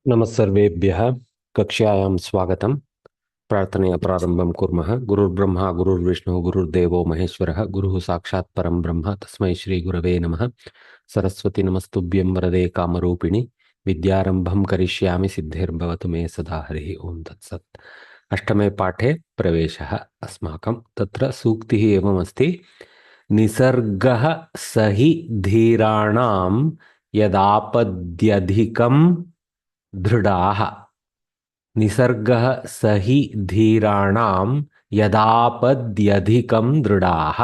नमस्सर्वेभ्यः कक्ष्यायां स्वागतं। प्रार्थनया प्रारम्भं कुर्मः। गुरुर्ब्रह्मा गुरुर्विष्णुः गुरुर्देवो महेश्वरः गुरुः साक्षात् परं ब्रह्म तस्मै श्रीगुरवे नमः। सरस्वती नमस्तुभ्यं वरदे कामरूपिणि विद्यारम्भं करिष्यामि सिद्धिर्भवतु मे सदा। हरिः ओं तत्सत्। अष्टमे पाठे प्रवेशः अस्माकं। तत्र सूक्तिः एवमस्ति: निसर्गः स हि धीराणां यदापद्यधिकं दृढाः। निसर्गः स हि धीराणां यदापद्यधिकं दृढाः।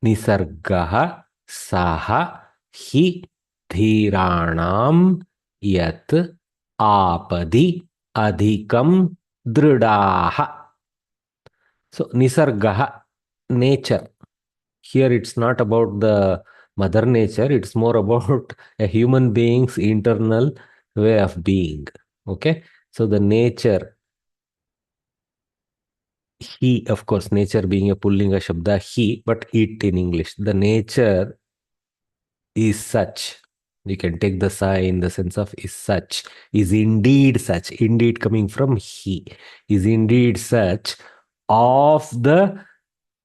निसर्गः सः हि धीराणां यत् आपदि अधिकं दृढाः. So nisargaha, nature. Here it's not about the mother nature, it's more about a human being's internal way of being. Okay, so the nature, he, of course, nature being a pullinga shabda, he, but it in English. The nature is such. You can take the sa in the sense of is such, is indeed such, indeed coming from he, is indeed such of the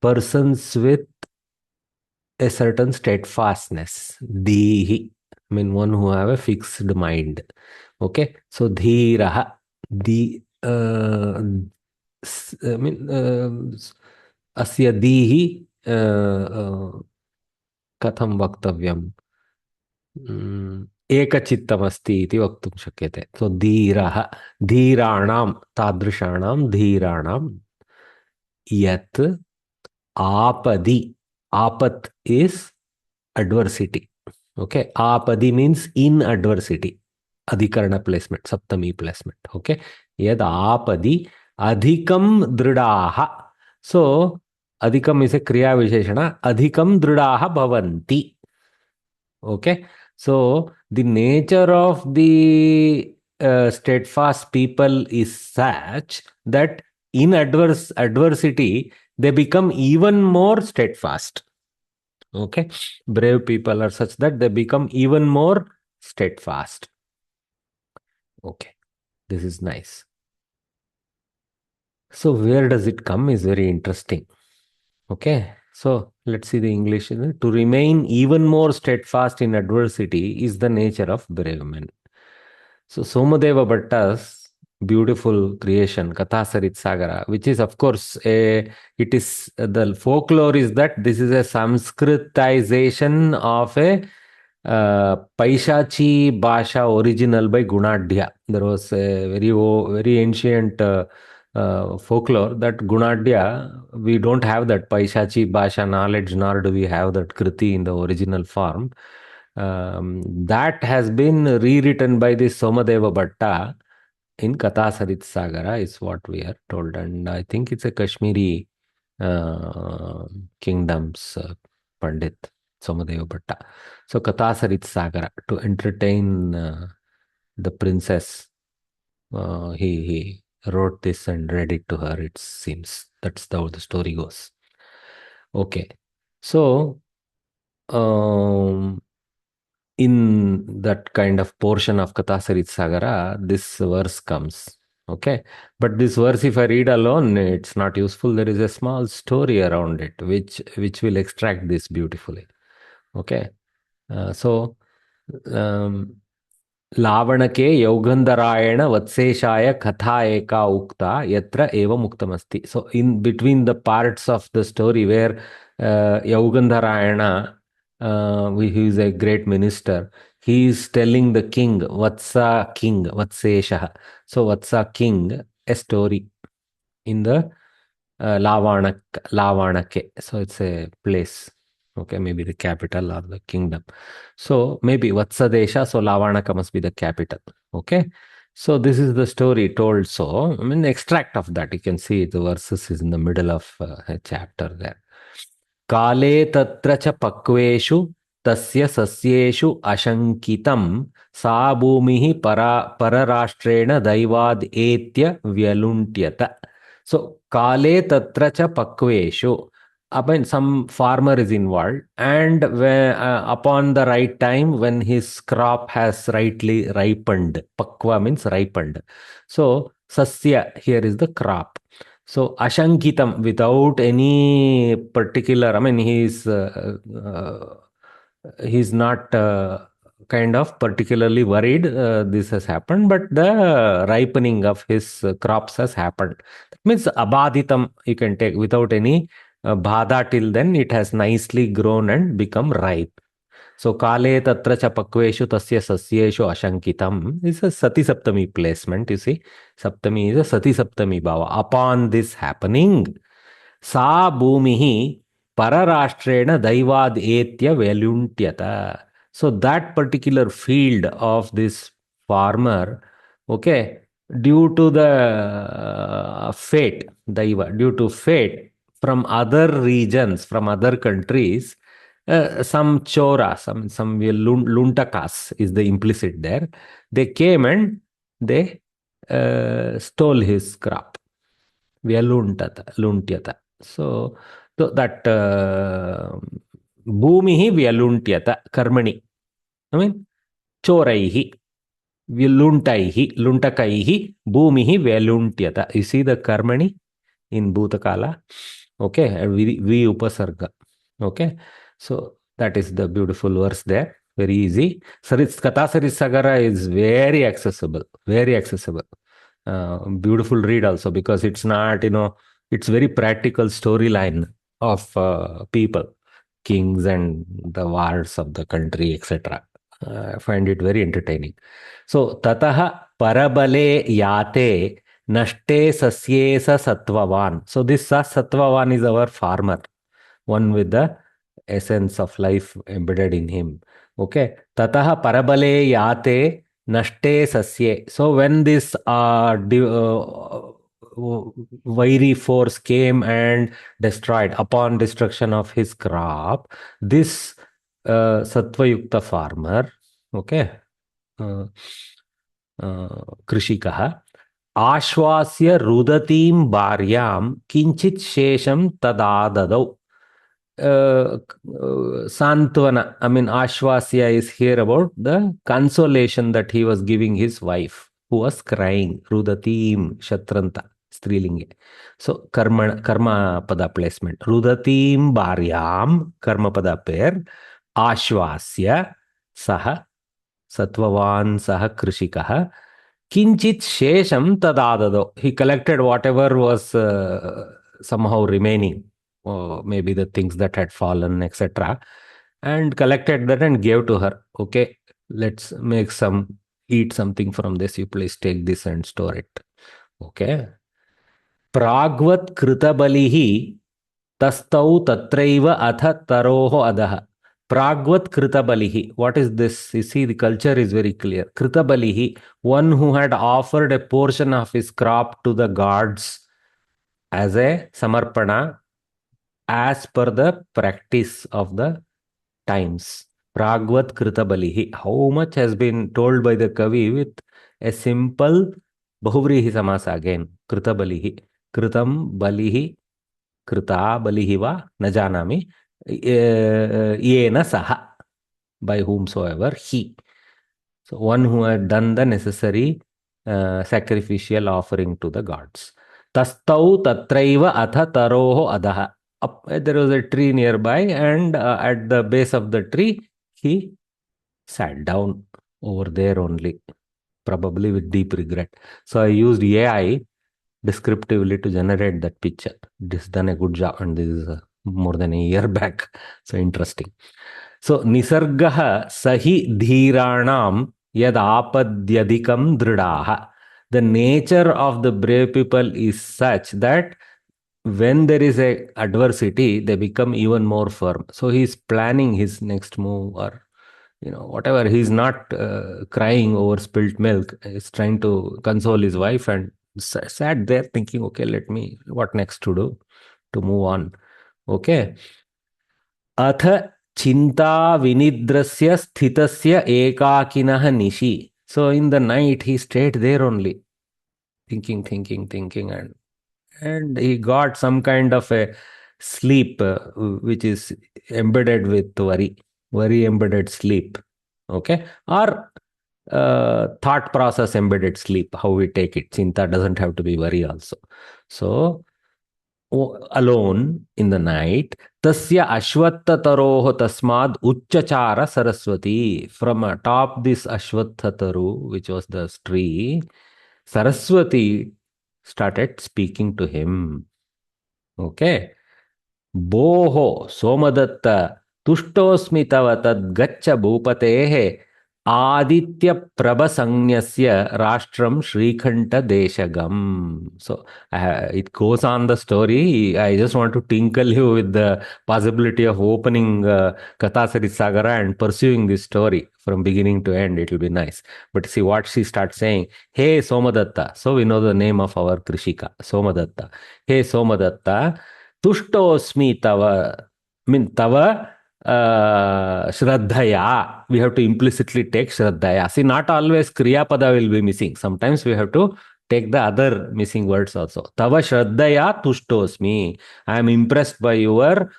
persons with a certain steadfastness. Dihi, I mean one who have a fixed mind. Okay, so dhiraha, the I mean asya dihi कथं वक्तव्यम्, एकचित्तमस्ति इति वक्तुं शक्यते. सो धीरः, धीराणां, तादृशाणां धीराणां यत् आपदि, apat is adversity. Okay, आपदि means in adversity, अधिकरण placement, सप्तमी placement. Okay, यद आपदि अधिकं दृढ़ाः. So अधिकम is a क्रिया विशेषण, अधिकं दृढ़ाः भवन्ति. Okay, so the nature of the steadfast people is such that in adversity they become even more steadfast. Okay, brave people are such that they become even more steadfast. Okay, this is nice. So where does it come is very interesting. Okay, so let's see the English. To remain even more steadfast in adversity is the nature of brave men. So Somadeva Bhatta's beautiful creation, Kathasarit Sagara, which is of course it is the folklore is that this is a Sanskritization of a Paishachi Bhasha original by Gunadhya. There was a very ancient folklore that Gunadhya, we don't have that Paishachi Bhasha knowledge, nor do we have that Kriti in the original form. That has been rewritten by this Somadeva Bhatta in Kathasarit Sagara, is what we are told. And I think it's a Kashmiri kingdom's Pandit, Somadeva Bhatta. So Kathasarit Sagara, to entertain the princess, he wrote this and read it to her, it seems. That's how the story goes. Okay. So in that kind of portion of Kathasarit Sagara, this verse comes. Okay. But this verse, if I read alone, it's not useful. There is a small story around it, which will extract this beautifully. Okay. So, लावणके यौगन्धरायण वत्सेशाय कथा एका उक्ता यत्र एवम् उक्तमस्ति. So in between the parts of the story where Yaugandharayana, he is a great minister, he is telling the king, Vatsa king, Vatsesha. So Vatsa king, a story in the Lavanake. So it's a place. Okay, maybe the capital or the kingdom. So maybe Vatsadesha, so Lavanaka must be the capital. Okay, so this is the story told. So, I mean, extract of that, you can see the verses is in the middle of a chapter there. Kale tatra cha pakveshu tasya sasyeshu ashankitam sa bhumihi pararashtrena daivad etya vyaluntyata. So, kale tatra cha pakveshu. I mean, some farmer is involved, and when, upon the right time, when his crop has rightly ripened, pakva means ripened. So, sasya here is the crop. So, ashankitam, without any particular, I mean, he's not kind of particularly worried this has happened, but the ripening of his crops has happened. That means abaditam you can take without any bhada. Till then it has nicely grown and become ripe. So kale tatra cha pakveshu tasya sasyeshu ashankitam is a sati saptami placement. You see, saptami is a sati saptami bhava. Upon this happening, sa bhumihi pararashtrena daivad etya veluntyata. So that particular field of this farmer, okay, due to the fate, daiva, due to fate from other regions, from other countries, some chora, some luntakas is the implicit there. They came and they stole his crop. Vyaluntyata. So that bhumihi vyaluntyata karmani. I mean, choraihi, vyluntaihi, luntakaihi, bhumihi vyaluntyata. You see the karmani in Bhutakala? Okay, and vi upasarga. Okay, so that is the beautiful verse there. Very easy. Kathasarit Sagara is very accessible, very accessible. Beautiful read also, because it's not, it's very practical storyline of people, kings and the wars of the country, etc. I find it very entertaining. So, tataha parabale yate nashte sasye sa sattvavan. So, this sa sattvavan is our farmer, one with the essence of life embedded in him. Okay. Tataha parabale yate nashte sasye. So when this Vairi force came and destroyed, upon destruction of his crop, this Sattva-yukta farmer, okay, Krishikaha, Ashwasya rudatim bharyam kinchit shesham tadadadau. Santvana, I mean, Ashwasya is here about the consolation that he was giving his wife, who was crying. Rudatim Shatranta, Strilinge. So, karma pada placement. Rudatim bharyam, karma pada pair. Ashwasya, saha, Sattvavan saha Krishikaha. Kinchit shesham tadadado. He collected whatever was somehow remaining, maybe the things that had fallen, etc., and collected that and gave to her. Okay, let's eat something from this. You please take this and store it. Okay. Pragvat kritabalihi tastau tatraiva atha taroho adaha. Pragvat kritabalihi. What is this? You see, the culture is very clear. Kritabalihi, one who had offered a portion of his crop to the gods as a samarpana, as per the practice of the times. Pragvat kritabalihi. How much has been told by the Kavi with a simple Bahuvrihi samasa again. Kritabalihi. Kritam balihi. Krita balihi va najanami. Yena saha. By whomsoever he. So one who had done the necessary sacrificial offering to the gods. Tastau tatraiva atha taroho adaha. There was a tree nearby, and at the base of the tree, he sat down over there only, probably with deep regret. So I used AI descriptively to generate that picture. This done a good job, and this is more than a year back. So interesting. So nisargaha sahi dhiranam yad apadyadikam dridaha. The nature of the brave people is such that when there is a adversity, they become even more firm. So he's planning his next move, or whatever. He's not crying over spilt milk. He's trying to console his wife and sat there thinking, okay, what next to do to move on. Okay. Atha chinta vinidrasya sthitasya ekakinah nishi. So in the night, he stayed there only, thinking, and he got some kind of a sleep, which is embedded with worry embedded sleep, okay, or thought process embedded sleep, how we take it. Chinta doesn't have to be worry also. So alone in the night, tasya ashwattha taroh tasmad uchchachara saraswati. From atop this ashwattha taru, which was the tree, Saraswati started speaking to him. Okay. Boho Somadatta Tuštosmi tava tad gaccha bhupatehe Aditya Prabhasanyasya Rashtram Shrikanta Deshagam. So it goes on the story. I just want to tinkle you with the possibility of opening Kathasarit Sagara and pursuing this story from beginning to end. It will be nice. But see what she starts saying. Hey Somadatta. So we know the name of our Krishika, Somadatta. Hey Somadatta. Tuštosmi tava, mean tava Shraddhaya. We have to implicitly take Shraddhaya. See, not always Kriya Pada will be missing. Sometimes we have to take the other missing words also. Tava Shraddhaya Tuštosmi. I am impressed by your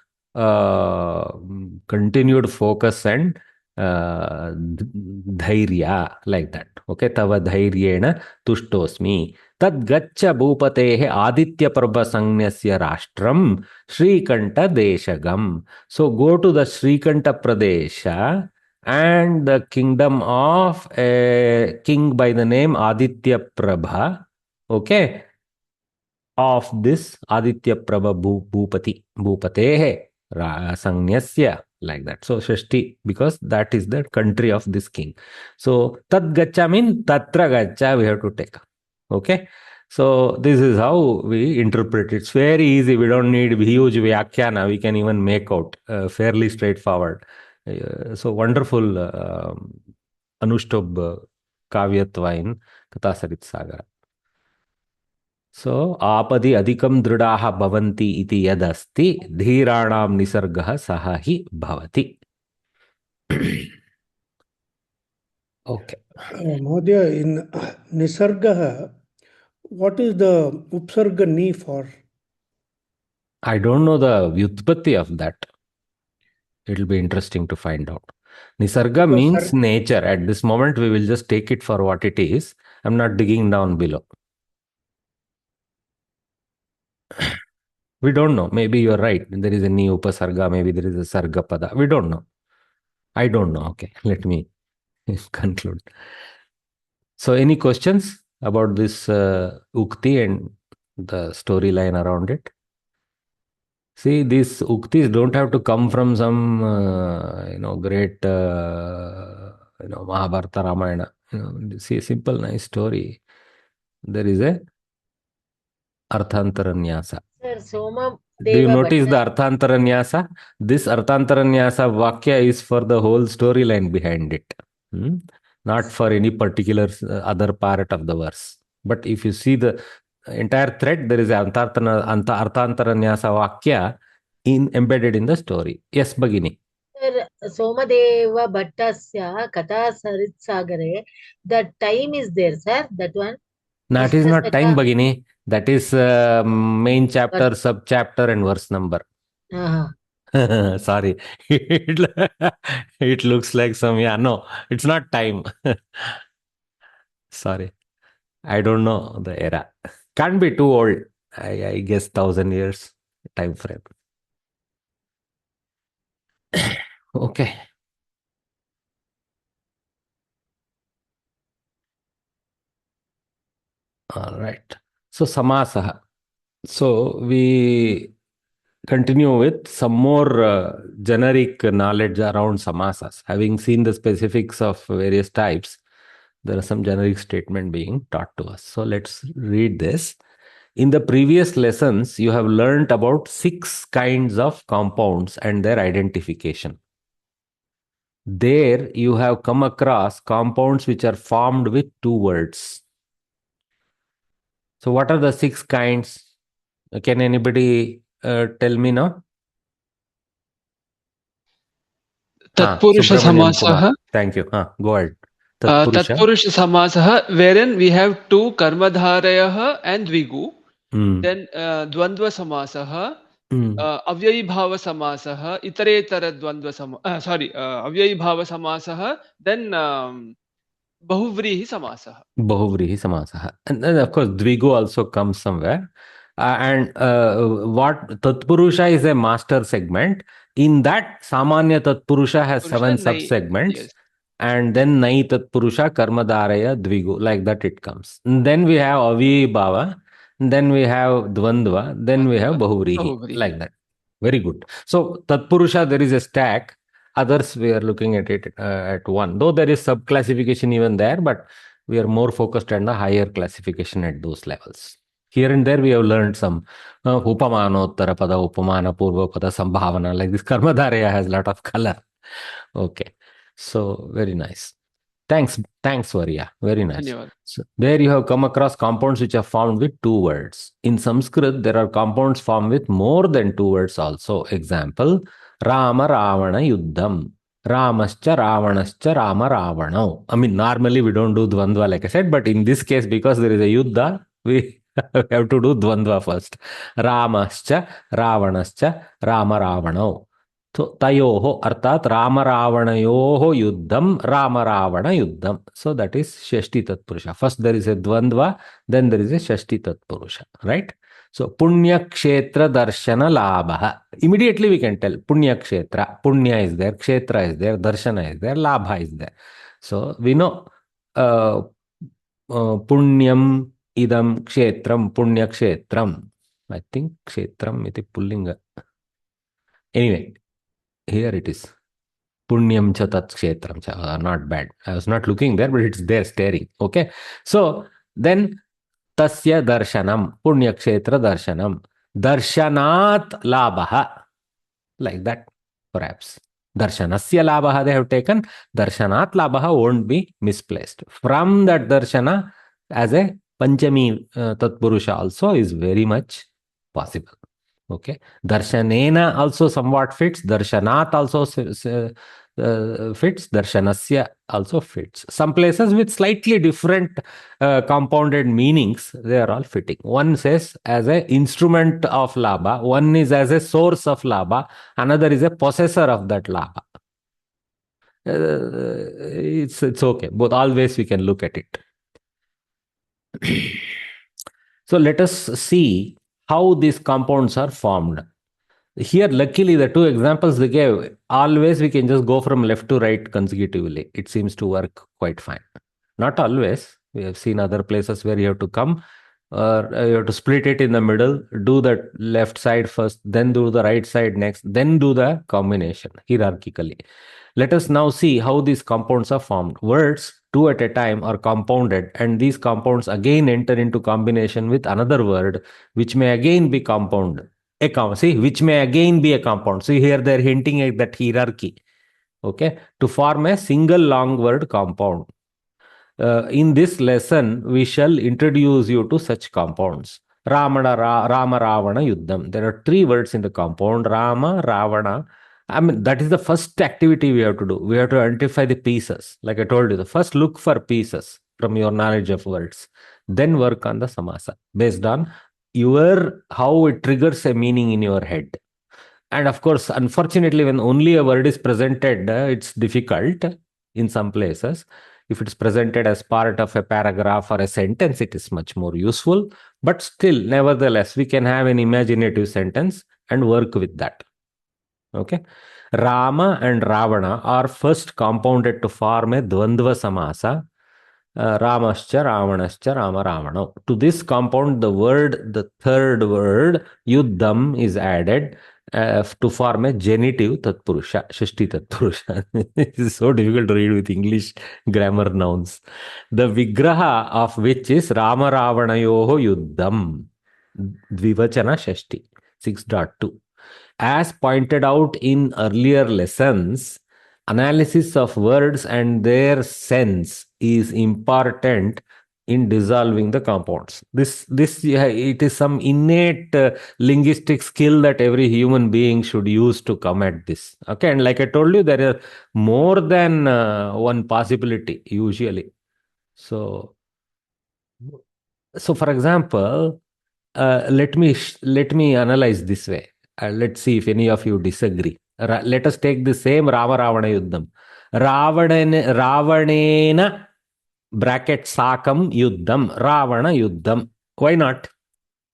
continued focus and dhairya, like that. Okay, Tava dhairyena Tuštosmi. Tad gaccha bhupatehe Aditya Prabha Sangyasya Rashtram Shrikanta Deshagam. So go to the Shrikanta Pradesha and the kingdom of a king by the name Aditya Prabha. Okay. Of this Aditya Prabha Bhupati. Bhupatehe Sangyasya. Like that. So Shashti, because that is the country of this king. So Tad Gacha means Tatra Gacha we have to take. Okay. So this is how we interpret it. It's very easy. We don't need huge vyakhyana. We can even make out fairly straightforward. So wonderful Anushtob Kavyatva in Kathasarit Sagara. So आपदि अधिकं दृढ़ाः भवन्ति इति यदस्ति धीराणां निसर्गः सः हि भवति. Okay. Mahodaya, in Nisargaha, what is the Upsarga ni for? I don't know the vyutpatti of that. It will be interesting to find out. Nisarga means nature. At this moment, we will just take it for what it is. I'm not digging down below. We don't know. Maybe you're right. There is a ni upasarga. Maybe there is a sarga pada. We don't know. I don't know. Okay. Let me conclude. So any questions about this ukti and the storyline around it? See, these uktis don't have to come from some, great, Mahabharata, Ramayana. See, a simple, nice story. There is a Arthantaranyasa. Sir, Soma Do you Deva notice the Arthantaranyasa? This Arthantaranyasa Vakya is for the whole storyline behind it. Not for any particular other part of the verse. But if you see the entire thread, there is an Arthantaranyasa Vakya embedded in the story. Yes, Bhagini. Sir, Somadeva Bhattasya Kathasarit Sagare, the time is there, sir, that one? That is not time, Bhagini. That is main chapter, sub-chapter and verse number. Sorry. It looks like some, no, it's not time. Sorry. I don't know the era. Can't be too old. I guess 1,000 years time frame. Okay. All right. So Samasaha. So we continue with some more generic knowledge around samasas. Having seen the specifics of various types, there are some generic statement being taught to us. So let's read this. In the previous lessons, you have learnt about 6 kinds of compounds and their identification. There you have come across compounds which are formed with 2 words. So what are the 6 kinds? Can anybody tell me now? Tatpurusha Samasaha. Thank you. Go ahead. Tatpurusha Samasaha, wherein we have 2 Karmadharayaha and Dvigu. Then Dvandva Samasaha, अव्ययीभावसमासः अव्ययीभावसमासः then बहुव्रीहिसमासः. Bahuvrihi Samasaha. And then, of course, Dvigu also comes somewhere. What Tatpurusha is a master segment. In that, Samanya Tatpurusha has 7 sub-segments. Yes. And then Nai Tatpurusha, Karmadaraya, Dvigu. Like that it comes. And then we have Avi Bhava. Then we have Dvandva. Then we have Bahuvrihi. Like that. Very good. So, Tatpurusha, there is a stack. Others, we are looking at it at one. Though there is sub-classification even there, but we are more focused on the higher classification at those levels. Here and there, we have learned some Upamanottara Pada, Upamana Purva Pada, Sambhavana. Like this Karmadaraya has a lot of color. Okay. So, very nice. Thanks, Varya. Very nice. Dhanyavad. So, there you have come across compounds which are formed with 2 words. In Sanskrit, there are compounds formed with more than 2 words also. Example, Rama Ravana Yuddham. Ramascha Ravanascha Rama Ravana. I mean, normally we don't do Dvandva like I said, but in this case, because there is a Yuddha, we have to do Dvandva first. Ramascha Ravanascha Rama Ravana. So, tayoho artat Rama Ravanayoho yuddham Rama Ravana yuddham. So, that is Shashti Tatpurusha. First, there is a Dvandva, then there is a Shashti Tatpurusha, right? So, Punya Kshetra Darshana Labha. Immediately we can tell Punya Kshetra. Punya is there, Kshetra is there, Darshana is there, Labha is there. So, we know Punyam idam Kshetram, Punya Kshetram. I think Kshetram iti Pullinga. Anyway. Here it is. Punyam cha tat kshetram cha. Not bad. I was not looking there, but it's there staring. Okay. So then tasya darshanam. Punya kshetra darshanam. Darshanat labha. Like that, perhaps. Darshanasya labha they have taken. Darshanat labha won't be misplaced. From that darshana as a Panchami Tatpurusha also is very much possible. Okay. Darshanena also somewhat fits. Darshanat also fits. Darshanasya also fits. Some places with slightly different compounded meanings, they are all fitting. One says as an instrument of labha. One is as a source of labha. Another is a possessor of that labha. It's okay. Both always we can look at it. So let us see how these compounds are formed. Here, luckily, the 2 examples they gave, always we can just go from left to right consecutively. It seems to work quite fine. Not always. We have seen other places where you have to come, or you have to split it in the middle, do the left side first, then do the right side next, then do the combination hierarchically. Let us now see how these compounds are formed. Words, 2 at a time, are compounded, and these compounds again enter into combination with another word, which may again be compounded. Which may again be a compound. See, here they're hinting at that hierarchy. Okay, to form a single long word compound. In this lesson, we shall introduce you to such compounds. Rama Ravana Yuddham. There are 3 words in the compound. Rama, Ravana. I mean, that is the first activity we have to do. We have to identify the pieces. Like I told you, the first look for pieces from your knowledge of words. Then work on the samasa based on how it triggers a meaning in your head. And of course, unfortunately, when only a word is presented, it's difficult in some places. If it's presented as part of a paragraph or a sentence, it is much more useful. But still, nevertheless, we can have an imaginative sentence and work with that. Okay. Rama and Ravana are first compounded to form a Dvandva Samasa. Ramascha, Ravanascha, Rama Ravana. To this compound, the third word, Yuddham, is added to form a genitive Tatpurusha, Shashti Tatpurusha. It is so difficult to read with English grammar nouns. The Vigraha of which is Rama Ravanayoho Yuddham, Dvivachana Shashti, 6.2. As pointed out in earlier lessons, analysis of words and their sense is important in dissolving the compounds. It is some innate linguistic skill that every human being should use to come at this. Okay, and like I told you, there are more than one possibility usually. So for example, let me analyze this way. Let's see if any of you disagree. Let us take the same Rama Ravana Yuddham. Ravanena bracket Sakam Yuddham, Ravana Yuddham. Why not?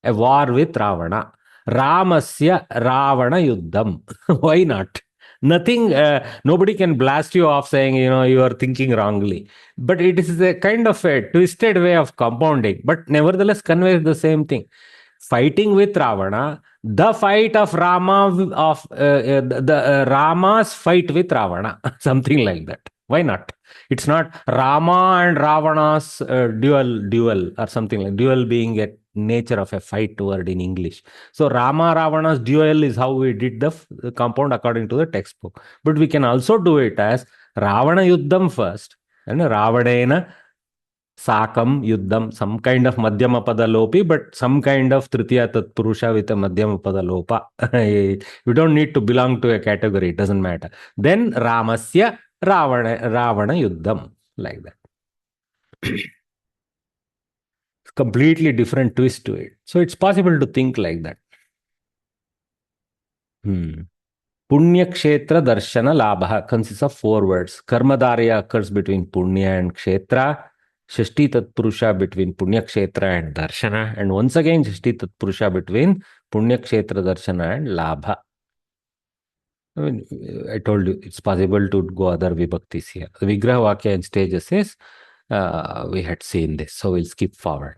A war with Ravana. Ramasya Ravana Yuddham. Why not? Nothing, nobody can blast you off saying, you are thinking wrongly. But it is a kind of a twisted way of compounding, but nevertheless conveys the same thing. Fighting with Ravana, the fight of Rama, the Rama's fight with Ravana, something like that. Why not? It's not Rama and Ravana's duel or something like duel being a nature of a fight word in English. So Rama Ravana's duel is how we did the compound according to the textbook. But we can also do it as Ravana Yuddham first and Ravanena Sakam Yuddham, some kind of Madhyama Pada Lopi, but some kind of Tritiya Tatpurusha with a Madhyama Pada Lopa. You don't need to belong to a category, it doesn't matter. Then Ramasya Ravana Yuddham, like that. Completely different twist to it. So it's possible to think like that. Punya Kshetra Darshana Labha consists of 4 words. Karmadarya occurs between Punya and Kshetra. Shashti Tatpurusha between Punya Kshetra and Darshana. And once again, Shashti Tatpurusha between Punya Kshetra Darshana and Labha. I mean, I told you it's possible to go other vibhaktis here. The Vigraha Vakya in stages is, we had seen this, so we'll skip forward.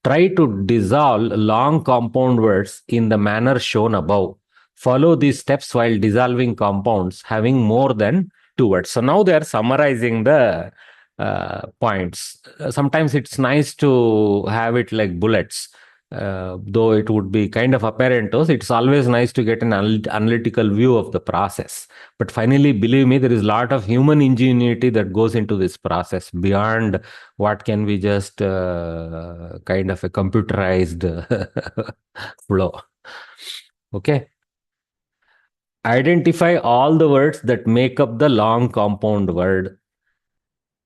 Try to dissolve long compound words in the manner shown above. Follow these steps while dissolving compounds having more than 2 words. So now they are summarizing the points. Sometimes it's nice to have it like bullets. Though it would be kind of apparent to us, it's always nice to get an analytical view of the process. But finally, believe me, there is a lot of human ingenuity that goes into this process beyond what can be just kind of a computerized flow. Okay. Identify all the words that make up the long compound word.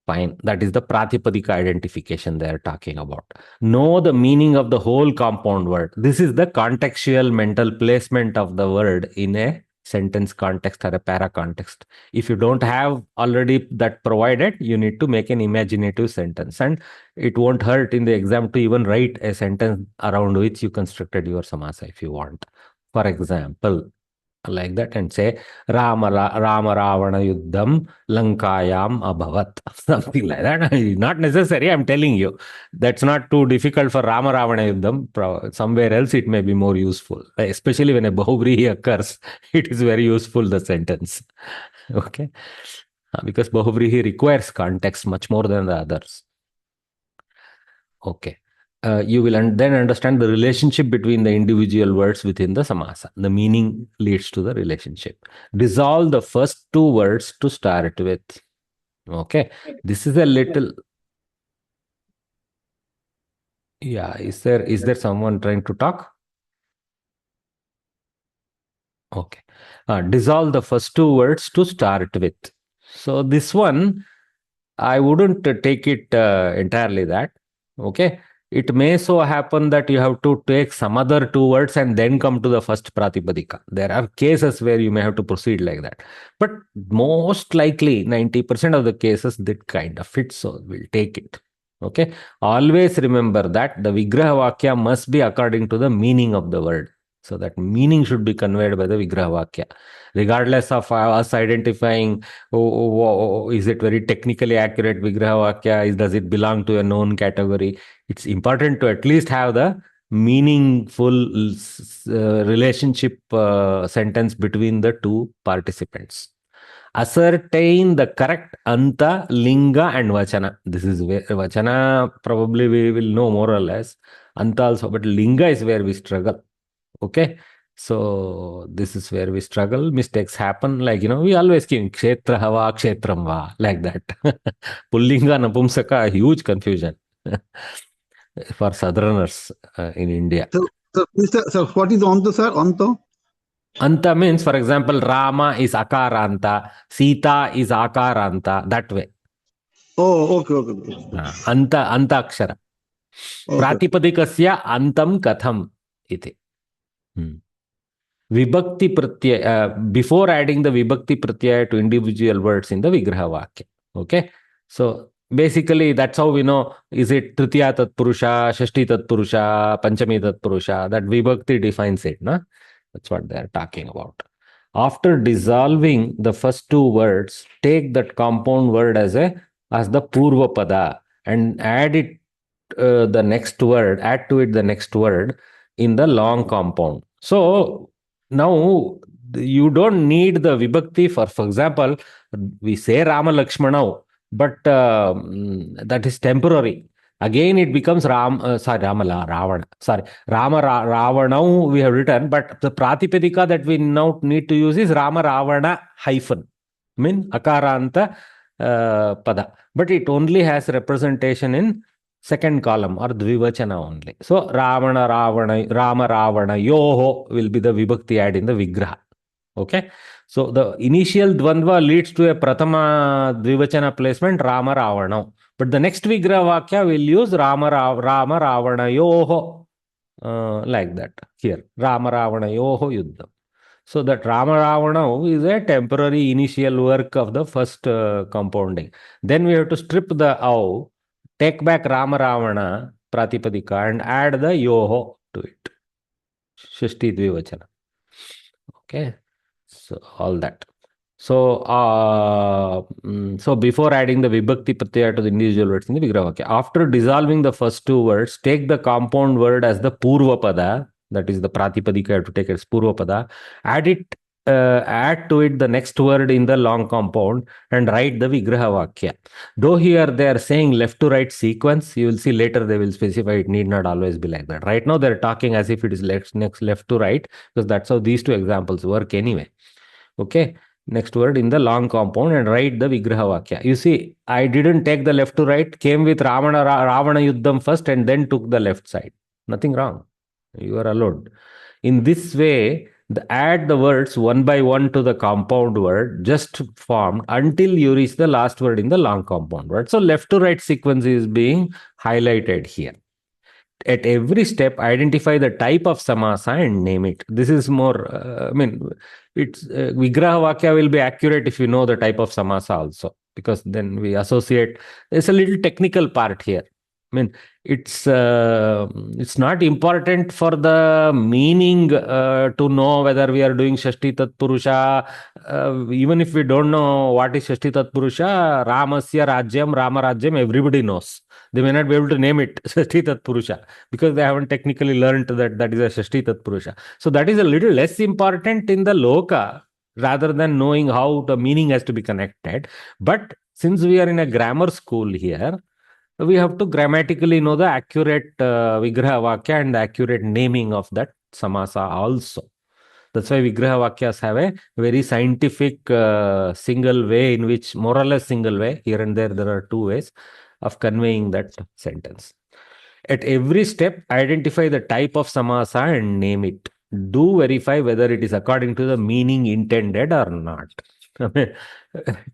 Fine. That is the Pratipadika identification they are talking about. Know the meaning of the whole compound word. This is the contextual mental placement of the word in a sentence context or a para context. If you don't have already that provided, you need to make an imaginative sentence. And it won't hurt in the exam to even write a sentence around which you constructed your samasa if you want. For example, like that, and say Rama Ravana Yuddham Lankayam Abhavat, something like that. Not necessary, I'm telling you. That's not too difficult for Rama Ravana Yuddham. Somewhere else it may be more useful, especially when a Bahuvrihi occurs. It is very useful, the sentence. Okay, because Bahuvrihi requires context much more than the others. Okay. You will then understand the relationship between the individual words within the samasa. The meaning leads to the relationship. Dissolve the first 2 words to start with. Okay. This is a little... Yeah. Is there someone trying to talk? Okay. Dissolve the first 2 words to start with. So this one, I wouldn't take it entirely that. Okay. It may so happen that you have to take some other 2 words and then come to the first Pratipadika. There are cases where you may have to proceed like that. But most likely, 90% of the cases, that kind of fits, so we'll take it. Okay. Always remember that the Vigraha Vakya must be according to the meaning of the word. So that meaning should be conveyed by the Vigraha Vakya. Regardless of us identifying, is it very technically accurate Vigraha Vakya? Does it belong to a known category? It's important to at least have the meaningful relationship sentence between the 2 participants. Ascertain the correct anta, linga and vachana. This is where vachana probably we will know more or less. Anta also, but linga is where we struggle. Okay. So this is where we struggle. Mistakes happen. Like, we always keep kshetra hava, kshetram va, like that. Pullinga, napumsaka, huge confusion for southerners in India. So what is anta, sir? Anta? Anta means, for example, Rama is akaranta, Sita is akaranta, that way. Oh, okay. Anta akshara. Okay. Pratipadikasya antam katham iti. Vibhakti pratyaya, before adding the vibhakti pratyaya to individual words in the Vigraha Vakya. Okay. So basically, that's how we know, is it Tritiya Tatpurusha, Shashti Tatpurusha, Panchami Tatpurusha? That vibhakti defines it. No? That's what they are talking about. After dissolving the first two words, take that compound word as the Purva Pada and add it the next word, add to it the next word in the long compound. So now you don't need the vibhakti for example, we say Rama Lakshmana, but that is temporary. Again, it becomes Ravana. Ravana we have written, but the Pratipadika that we now need to use is Rama Ravana hyphen. Akaranta pada. But it only has representation in second column or dvivachana only. So Rama Ravana yoho will be the vibhakti add in the vigraha. Okay. So the initial dvandva leads to a pratama dvivachana placement Rama Ravana. But the next vigraha vakya will use Rama Ravana yoho. Like that. Here. Rama Ravana yoho yuddham. So that Rama Ravana is a temporary initial work of the first compounding. Then we have to strip the au, take back Rama Ravana Pratipadika and add the yoho to it. Shashti Dvivachana. Okay. So all that. So, so before adding the vibhakti pratyaya to the individual words in the vigraha vakya, after dissolving the first two words, take the compound word as the purva pada, that is the pratipadika, you have to take it as purva pada, add to it the next word in the long compound and write the vigraha vakya. Though here they are saying left to right sequence, you will see later they will specify it need not always be like that. Right now they are talking as if it is left to right, because that's how these two examples work anyway. Okay. Next word in the long compound and write the Vigraha Vakya. You see, I didn't take the left to right, came with Ravana Yuddham first and then took the left side. Nothing wrong. You are allowed. In this way, add the words one by one to the compound word just formed until you reach the last word in the long compound word. So left to right sequence is being highlighted here. At every step, identify the type of samasa and name it. This is more, it's Vigraha Vakya will be accurate if you know the type of samasa also, because then we associate. There's a little technical part here. It's not important for the meaning to know whether we are doing Shashti Tatpurusha. Even if we don't know what is Shashti Tatpurusha, Ramasya Rajyam, Rama Rajyam, everybody knows. They may not be able to name it Shashti Tatpurusha because they haven't technically learned that is a Shashti Tatpurusha. So that is a little less important in the loka rather than knowing how the meaning has to be connected. But since we are in a grammar school here, we have to grammatically know the accurate Vigraha Vakya and the accurate naming of that samasa also. That's why Vigraha Vakyas have a very scientific single way in which, more or less single way, here and there are two ways of conveying that sentence. At every step, identify the type of samasa and name it. Do verify whether it is according to the meaning intended or not.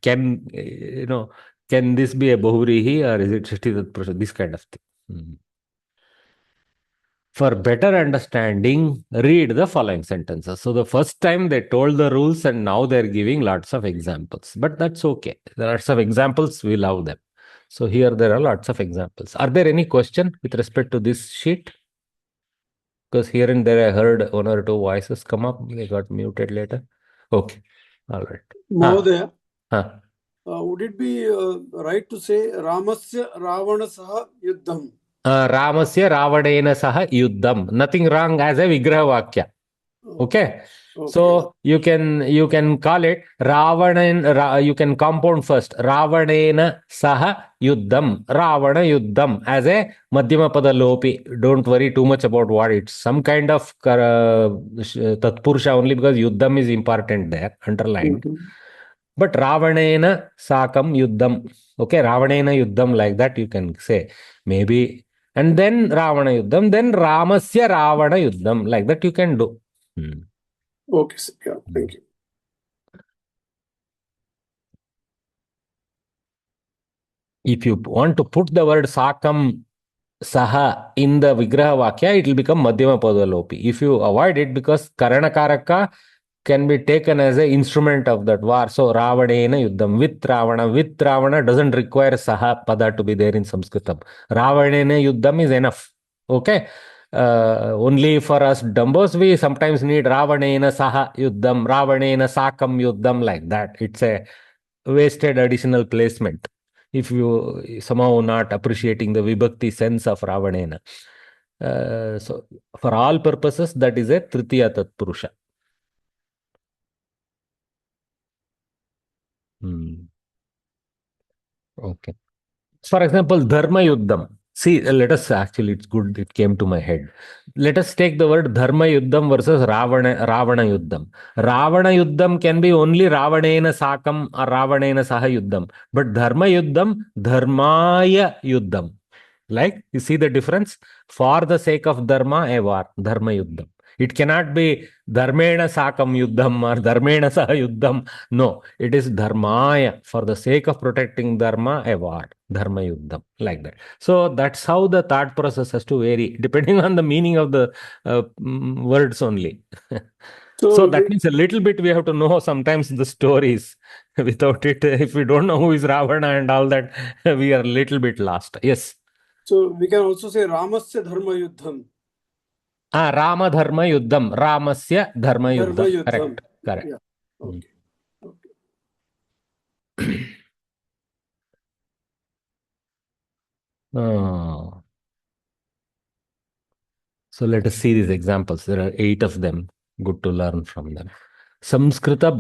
Can this be a Bahuvrihi or is it Shashti Tatpurusha? This kind of thing. For better understanding, read the following sentences. So the first time they told the rules and now they're giving lots of examples. But that's okay. There are lots of examples, we love them. So here there are lots of examples. Are there any question with respect to this sheet? Because here and there I heard one or two voices come up. They got muted later. Okay. All right. Mahodaya, would it be right to say Ramasya Ravana Saha Yuddham? Ramasya Ravanena Saha Yuddham. Nothing wrong as a Vigraha Vakya. Okay. So you can call it Ravanan. You can compound first Ravanena Saha Yuddham, Ravana Yuddham as a Madhyama Pada Lopi. Don't worry too much about what it's. Some kind of Tatpurusha only, because Yuddham is important there, underlined. But Ravanena Sakam Yuddham. Okay, Ravanena Yuddham, like that you can say. Maybe. And then Ravana Yuddham, then Ramasya Ravana Yuddham, like that you can do. Okay, sir. Yeah, thank you. If you want to put the word Sakam saha in the Vigraha Vakya, it will become Madhyama Padalopi. If you avoid it, because Karana Karaka can be taken as an instrument of that war. So Ravanena Yuddham with Ravana doesn't require Saha Pada to be there in Sanskritam. Ravanena Yuddham is enough. Okay. Only for us Dumbos, we sometimes need Ravanena Saha Yuddham, Ravanena Sakam Yuddham, like that. It's a wasted additional placement if you somehow not appreciating the Vibhakti sense of Ravanena. So for all purposes, that is a Tritiya Tatpurusha. Okay. For example, Dharma Yuddham. See, let us actually, it's good it came to my head. Let us take the word Dharma Yuddham versus Ravana Yuddham. Ravana Yuddham can be only Ravanena Sakam or Ravanena Saha Yuddham. But Dharma Yuddham, Dharmaya Yuddham. Like, you see the difference? For the sake of Dharma, a war, Dharma Yuddham. It cannot be Dharmena Sakam Yuddham or Dharmena Saha Yuddham. No, it is Dharmaya. For the sake of protecting Dharma, a war, Dharma Yuddham. Like that. So that's how the thought process has to vary, depending on the meaning of the words only. So that means a little bit we have to know sometimes the stories. Without it, if we don't know who is Ravana and all that, we are a little bit lost. Yes. So we can also say Ramasya Dharma Yuddham. Rama Dharma Yuddham. Ramasya Dharma Yuddham. Correct. Correct. Yeah. Okay. Oh. So let us see these examples. There are 8 of them. Good to learn from them. Samskrita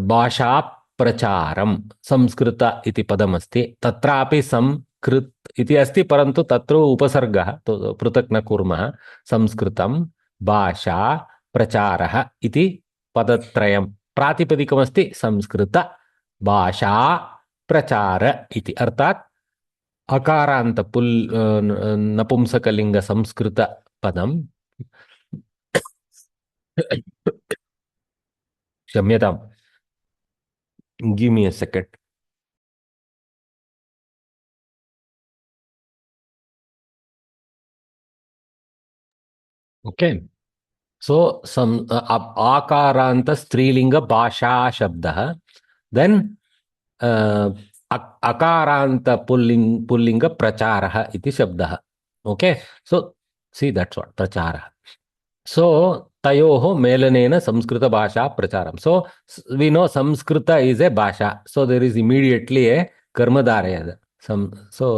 Bhasha Pracharam. Samskrita iti padam asti. Tatrapi Samkrit iti asti parantu tatro upasargah. Prutak na kurmah. Samskritam Bhasha Pracharaha iti padatrayam. Pratipadikam asti Samskrita Bhasha Prachara iti. Artat अकारांत पुल नपुंसकलिंग संस्कृत पदम क्षम्यताम give me a second okay so आकारांत स्त्रीलिंग भाषा शब्द then अकारांत पुल्लिंग प्रचारः इति शब्दः okay so see that's what प्रचारः सो तयोः मेलनेन संस्कृत भाषा प्रचारम so we know Sanskrit is a bhasha so there is immediately a karmadharaya so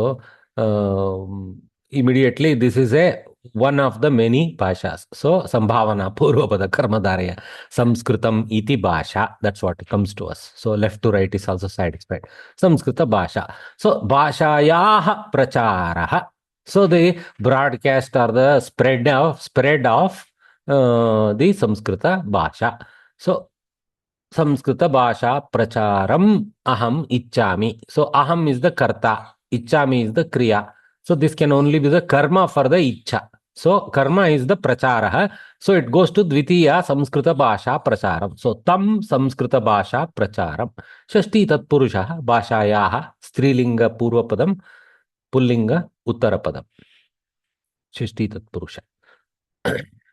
immediately this is a one of the many bhashas. So sambhavana purvapada karmadharaya samskritam iti bhasha, that's what comes to us. So left to right is also satisfied. Samskrita bhasha. So bhashayah pracharah. So the broadcast or the spread of the Samskrita bhasha. So Samskrita bhasha pracharam aham ichchami. So aham is the karta, ichchami is the kriya. So this can only be the karma for the ichcha. So karma is the pracharah. So it goes to dvitiya Samskrita bhasha pracharam. So tam Samskrita bhasha pracharam. Shashti tatpurushah bhashayah strilinga purvapadam pullinga uttarapadam. Shashti tatpurusha.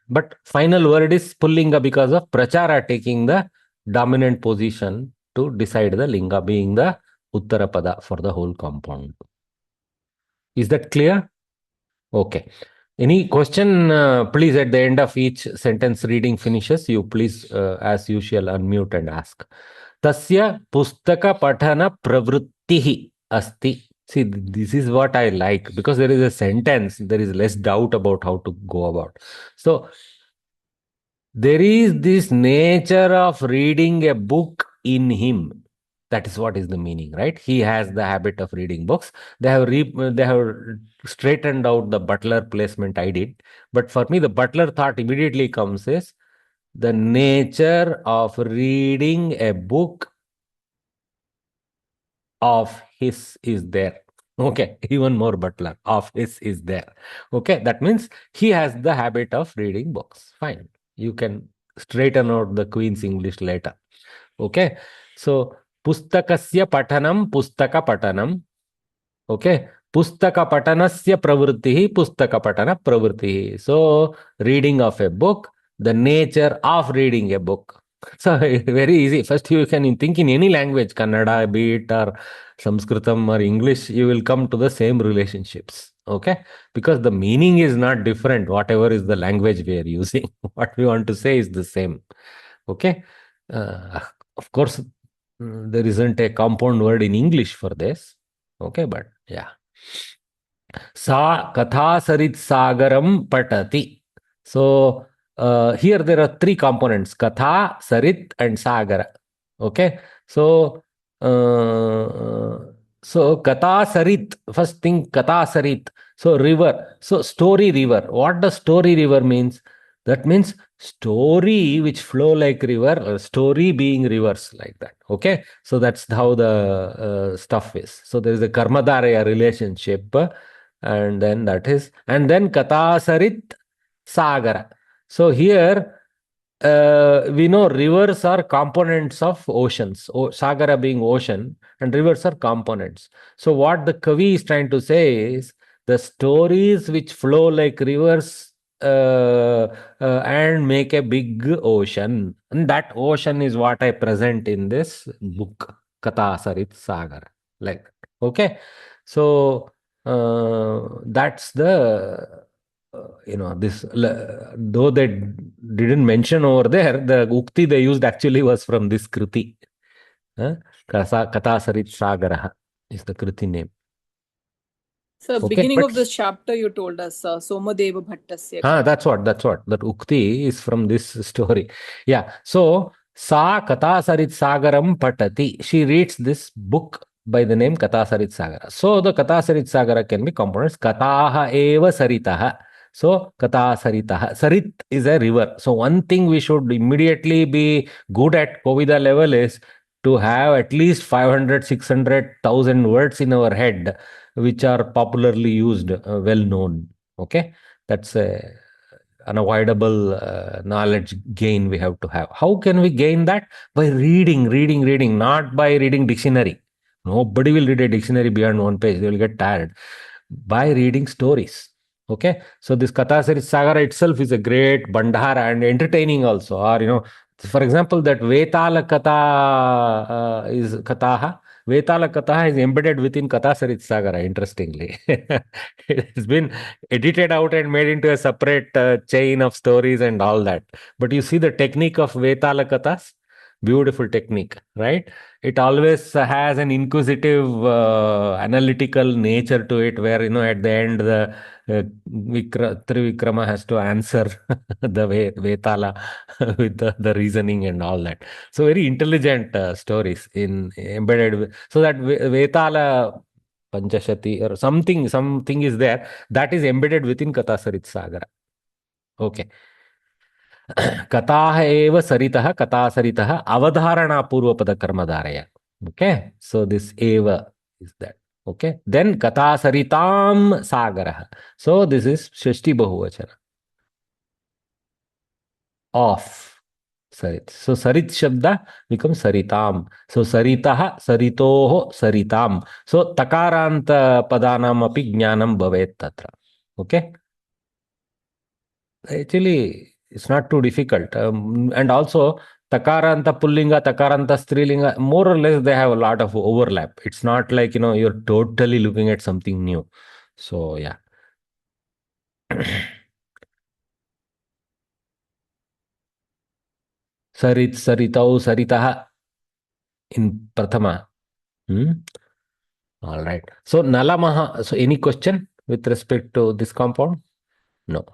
But final word is pullinga because of prachara taking the dominant position to decide the linga, being the uttarapada for the whole compound. Is that clear? Okay. Any question, please, at the end of each sentence reading finishes, you please, as usual, unmute and ask. Tasya pustaka patana pravrittihi asti. See, this is what I like, because there is a sentence, there is less doubt about how to go about. So, there is this nature of reading a book in him. That is what is the meaning, right? He has the habit of reading books. They have straightened out the butler placement I did. But for me, the butler thought immediately comes is the nature of reading a book of his is there. Okay, even more butler of his is there. Okay, that means he has the habit of reading books. Fine. You can straighten out the Queen's English later. Okay, so pustakasya patanam pustaka patanam. Okay, Pustaka patanasya pravritti, pustaka patana pravritti. So, reading of a book, the nature of reading a book. So, very easy. First, you can think in any language, Kannada, be it or Samskritam or English, you will come to the same relationships. Okay? Because the meaning is not different, whatever is the language we are using. What we want to say is the same. Okay? Of course, there isn't a compound word in English for this. Okay, but yeah. Sa katha sarit sagaram patati. So here there are three components: katha, sarit, and sagara. Okay, so katha sarit. First thing, katha sarit. So river. So story river. What does story river means? That means story which flow like river, or story being rivers like that. Okay, so that's how the stuff is. So there is a karmadharaya relationship, and then that is, and then katha sarit sagara. So here we know rivers are components of oceans. Sagara being ocean, and rivers are components. So what the Kavi is trying to say is the stories which flow like rivers and make a big ocean. And that ocean is what I present in this book, Katha Sarit Sagar. Like, okay. So that's the, this, though they didn't mention over there, the Ukti they used actually was from this Kriti. Katha Sarit Sagaraha is the Kriti name. So, Okay, beginning but of this chapter, you told us Somadeva Bhattasya. that's what. That Ukti is from this story. Yeah. So, Sa Katha Sarit Sagaram Patati. She reads this book by the name Katha Sarit Sagara. So, the Katha Sarit Sagara can be components. Kataha eva saritaha. So, Katha Saritaha. Sarit is a river. So, one thing we should immediately be good at Kovida level is to have at least 500, 600,000 words in our head which are popularly used, well known. Okay, that's a unavoidable knowledge gain we have to have. How can we gain that? By reading, not by reading dictionary. Nobody will read a dictionary beyond one page. They will get tired. By reading stories. Okay, so this Katha Sarit Sagara itself is a great bandhara and entertaining also. Or for example, that Vetala Katha is Kataha. Vetala Katha is embedded within Katha Sarit Sagara, interestingly. It's been edited out and made into a separate chain of stories and all that. But you see the technique of Vetala Kathas, beautiful technique, right? It always has an inquisitive, analytical nature to it, where at the end the Trivikrama has to answer the Vetala with the reasoning and all that. So very intelligent stories embedded. So that Vetala Panchashati or something is there that is embedded within Katha Sarit Sagara. Okay. Katah eva saritah, Katha saritah, avadharana purvapada karmadharaya. Okay. So this eva is that. Okay. Then Katha saritam sagarah. So this is Shashti Bahuvachana. Of Sarit. So Sarit Shabda becomes Saritam. So Saritah, Saritoho, Saritam. So Takaranta Padanam api Jnanam Bhavet Tatra. Okay. Actually, it's not too difficult. And also, Takaranta Pullinga, Takaranta Strilinga, more or less they have a lot of overlap. It's not like, you're totally looking at something new. So, yeah. Sarit, Saritau, Saritaha in Prathama. All right. So, Nalamaha. So, any question with respect to this compound? No.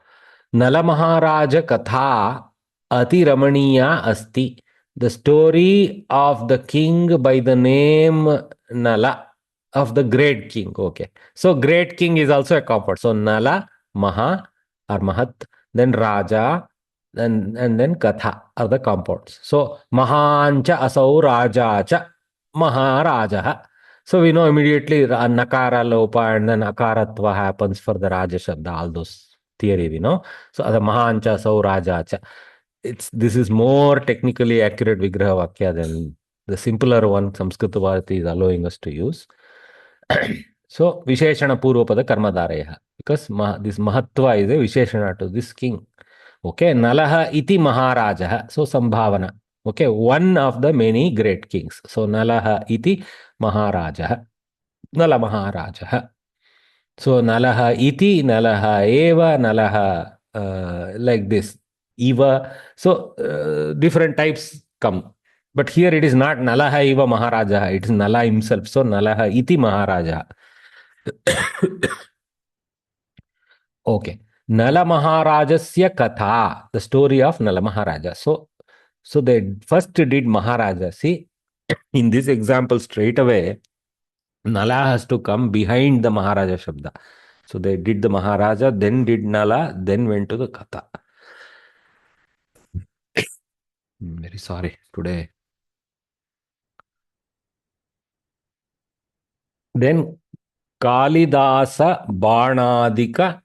Nala Maharaja Katha Ati Ramaniya Asti. The story of the king by the name Nala, of the great king. Okay. So great king is also a compound. So Nala, Maha or Mahat, then Raja, and then Katha are the compounds. So Mahancha Asau Raja Cha Maharaja. So we know immediately Nakara Lopa and then Akaratva happens for the Raja Shabda, all those theory we know. So the Mahancha Sau Raja Cha. This is more technically accurate Vigraha Vakya than the simpler one Samskrita Bharati is allowing us to use. So Visheshana Purvapada Karmadaraya. Because this Mahatva is a Visheshana to this king. Okay, Nalaha iti Maharajaha. So Sambhavana. Okay, one of the many great kings. So Nalaha iti Maharajaha. Nala Maharajaha. So Nalaha iti, Nalaha eva, Nalaha like this. Eva. So different types come. But here it is not Nalaha eva Maharajaha. It is Nala himself. So Nalaha iti Maharajaha. Okay. Nala Maharajasya Katha, the story of Nala Maharaja. So they first did Maharaja. See, in this example, straight away, Nala has to come behind the Maharaja Shabda. So they did the Maharaja, then did Nala, then went to the Katha. Very sorry today. Then Kalidasa Barnadika,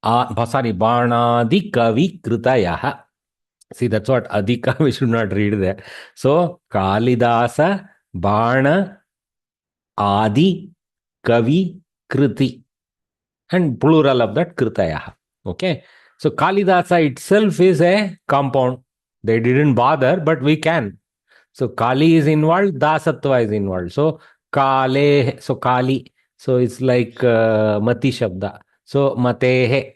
Barnadi Kavi Kritayaha. See, that's what Adhika, we should not read there. So, Kalidasa, Bana, Adi, Kavi, Kriti. And plural of that, Kritaya. Okay. So, Kalidasa itself is a compound. They didn't bother, but we can. So, Kali is involved, Dasatva is involved. So, Kale, so Kali. So, it's like Mati Shabda. So, Matehe.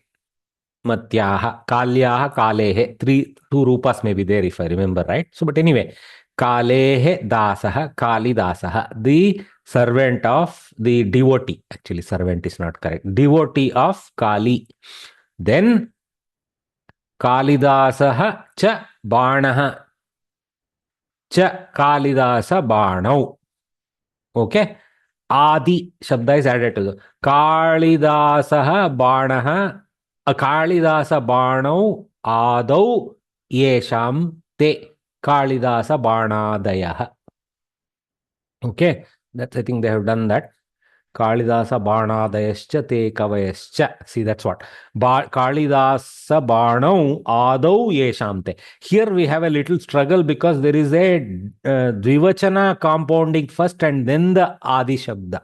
Matyaha, Kalyaha, Kalehe. Two rupas may be there if I remember right. So, but anyway, Kalehe Dasaha, Kali Dasaha, the servant of the devotee. Actually, servant is not correct. Devotee of Kali. Then Kalidasaha cha Banaha cha Kalidasa Banau. Okay. Adi Shabda is added to the Kalidasaha Banaha. Kalidasa Banau Adau Yesham Te Kalidasa Banadayaha. Okay, that's I think they have done that. Kalidasa Banadayascha Te Kavayascha. See, that's what. Kalidasa Banau Adau Yesham Te. Here we have a little struggle because there is a Dvivachana compounding first and then the Adi Shabda.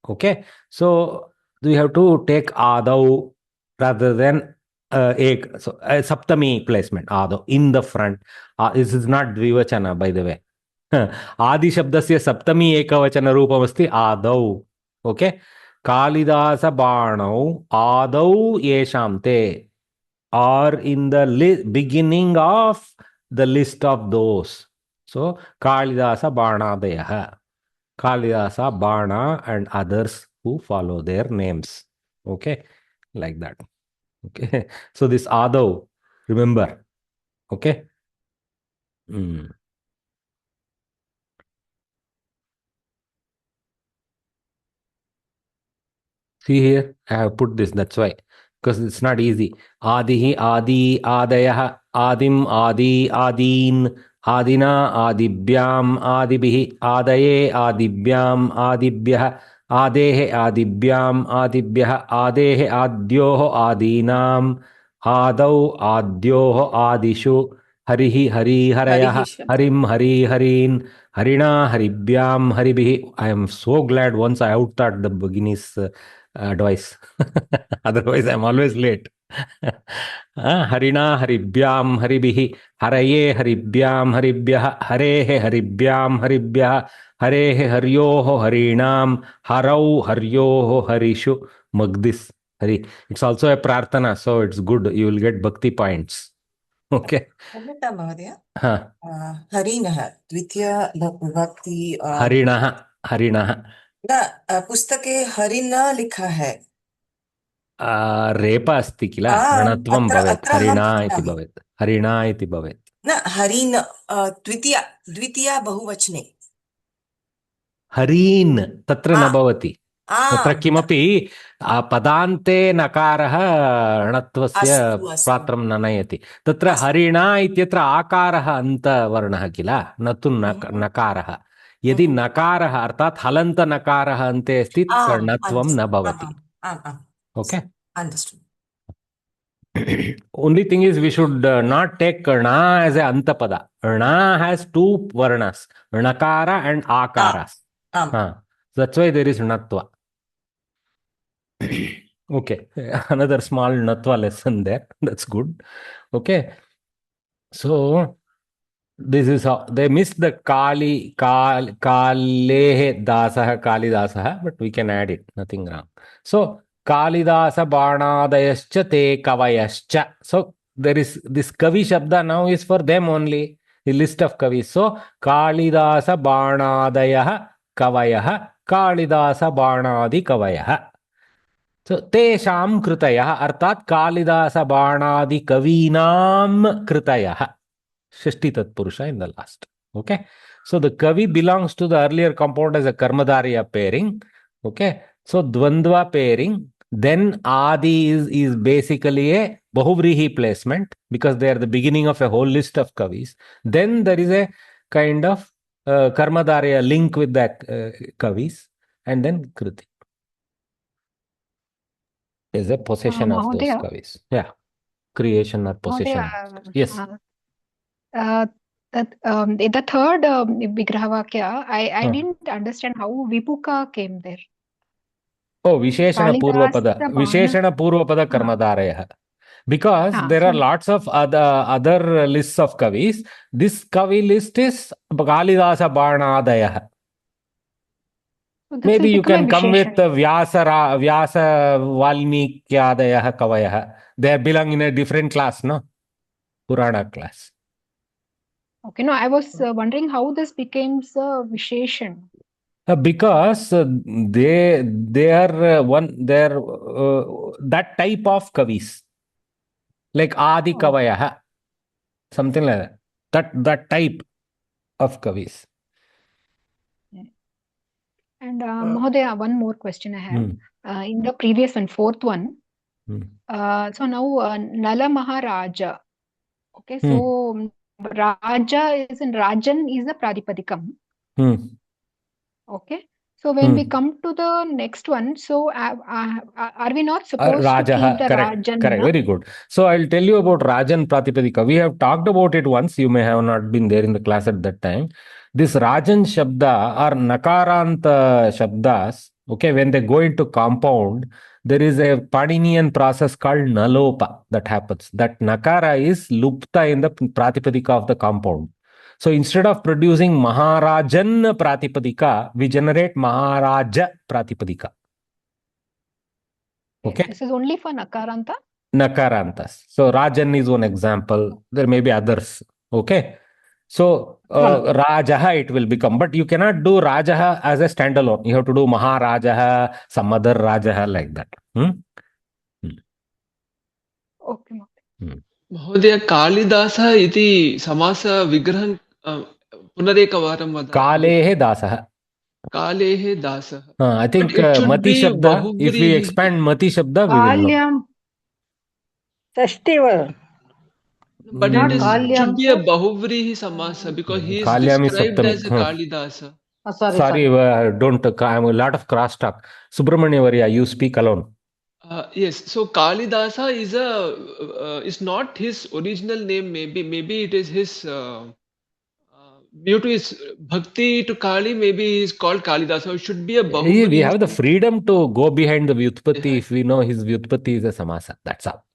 Okay, so we have to take Adau rather than so Saptami placement, Ado, in the front. This is not Dvivachana, by the way. Adi Shabdasya Saptami Ekavachana Rupamasti Adau. Okay. Kalidasa Banau Adau Yeshamte are in the beginning of the list of those. So Kalidasa Banadayaha. Kalidasa, Bana, and others who follow their names. Okay. Like that. Okay, so this Adav, remember, okay? See here, I have put this, that's why, because it's not easy. Adihi, Adi, Adayah, Adim, Adi, Adin, Adina, Adibhyam, Adibihi, Adaye, Adibhyam, Adibhyah, Adehe, Adibhyam, Adibhyah, Adehe, Adyoho, Adinam, Adau, Adyoho, Adishu, Harihi, Hari, Harayah, Harihi Harim, Hari, Harin, Harina, Haribhyam, Haribihi. I am so glad once I outthought the beginner's advice. Otherwise, I'm always late. Harina, Haribhyam, Haribihi, Haraye, Haribhyam, Haribhyah, Harehe, Haribhyam, Haribhyah, Harehe, Haryoho, Harinam, Harau, Haryoho, Harishu, Magdis. Hari. It's also a prarthana, so it's good. You will get bhakti points. Okay. महोदय Huh. हरिणः द्वितीय विभक्ति Harinah, Harinah. न पुस्तके हरिण लिखा है रेपा अस्ति किल णत्वं भवेत् हरिणा इति भवेत् हरिणा इति भवेत् न हरिण द्वितीया बहुवचने हरीन् तत्र न भवति तत्र किमपि पदान्ते नकारः णत्वस्य पात्रं न नयति तत्र हरिणा इत्यत्र आकारः अन्तवर्णः किल न तु नकारः यदि नकारः अर्थात् हलन्त नकारः अन्ते अस्ति तत्र णत्वं न भवति okay only thing is we should not take na as a antapada. Na has two varnas, nakara and akara. So that's why there is natva. Okay, another small Natva lesson there. That's good. Okay, so this is how they missed the Kalehe Dasah, Kalidasah, but we can add it, nothing wrong. So Kalidasa Banadayascha Te Kavayascha. So there is this Kavi Shabda now is for them only, the list of Kavis. So Kalidasa Banadayah Kavayah, Kalidasa Banadi Kavayah. So तेषां कृतयः अर्थात कालिदास बाणादि कवीनां कृतयः. Shashti Tatpurusha in the last. Okay. So the Kavi belongs to the earlier compound as a Karmadharya pairing. Okay. So Dvandva pairing. Then Adi is basically a Bahuvrihi placement because they are the beginning of a whole list of Kavis. Then there is a kind of Karmadharya link with that Kavis. And then Kriti is a possession of those Mahodaya, Kavis. Yeah. Creation or possession. Mahodaya, Yes. the third Vigraha Vakya, I Huh. didn't understand how Vipuka came there. Oh, Visheshana Purvapada. Kalidasa Bana. Visheshana Purvapada Karmadaraya. Because there are lots of other lists of Kavis. This Kavi list is Kalidasa Banadaya. So this Maybe will you become a can come with Visheshana. Vyasa Valmikyadaya Kavaya. They belong in a different class, no? Purana class. Okay, no, I was wondering how this becomes a Visheshan. Because they are that type of Kavis. Like Adi Kavaya. Something like that. That type of Kavis. And Mahodaya, one more question I have. In the previous one, fourth one. So now Nala Maharaja. Okay, so Raja is in Rajan is the Pradipadikam. Okay. So when we come to the next one, so are we not supposed to keep the Correct, Rajan? correct, very good. So I'll tell you about Rajan Pratipadika. We have talked about it once. You may have not been there in the class at that time. This Rajan Shabda or Nakaranta Shabdas, okay, when they go into compound, there is a Paninian process called Nalopa that happens. That Nakara is Lupta in the Pratipadika of the compound. So instead of producing Maharajan Pratipadika, we generate Maharaja Pratipadika. Okay. This is only for Nakaranta? Nakarantas. So Rajan is one example. There may be others. Okay. So Rajaha it will become. But you cannot do Rajaha as a standalone. You have to do Maharajaha, some other Rajaha like that. Okay. महोदय कालिदासः इति समास विग्रहं पुनरेकवारं वदामि Kalehe Dasah. कालेः दासः I think it should Mati be Shabda, if we Bahuvrihi. expand Mati Shabda, we will know. Kalyam Sashtiva. But Not it Kalyam, should be a sir. Bahuvrihi samasa because he is Kalyam is described Saptami. as a Kalidasa. Sorry, don't. I'm a lot of crosstalk. Subramanya Varya, you speak alone. Yes, so Kalidasa is not his original name. Maybe it is his due to his bhakti to Kali. Maybe he is called Kalidasa. It should be a Bahuvrihi. We have the freedom to go behind the Vyutpati if we know his Vyutpati is a samasa. That's all.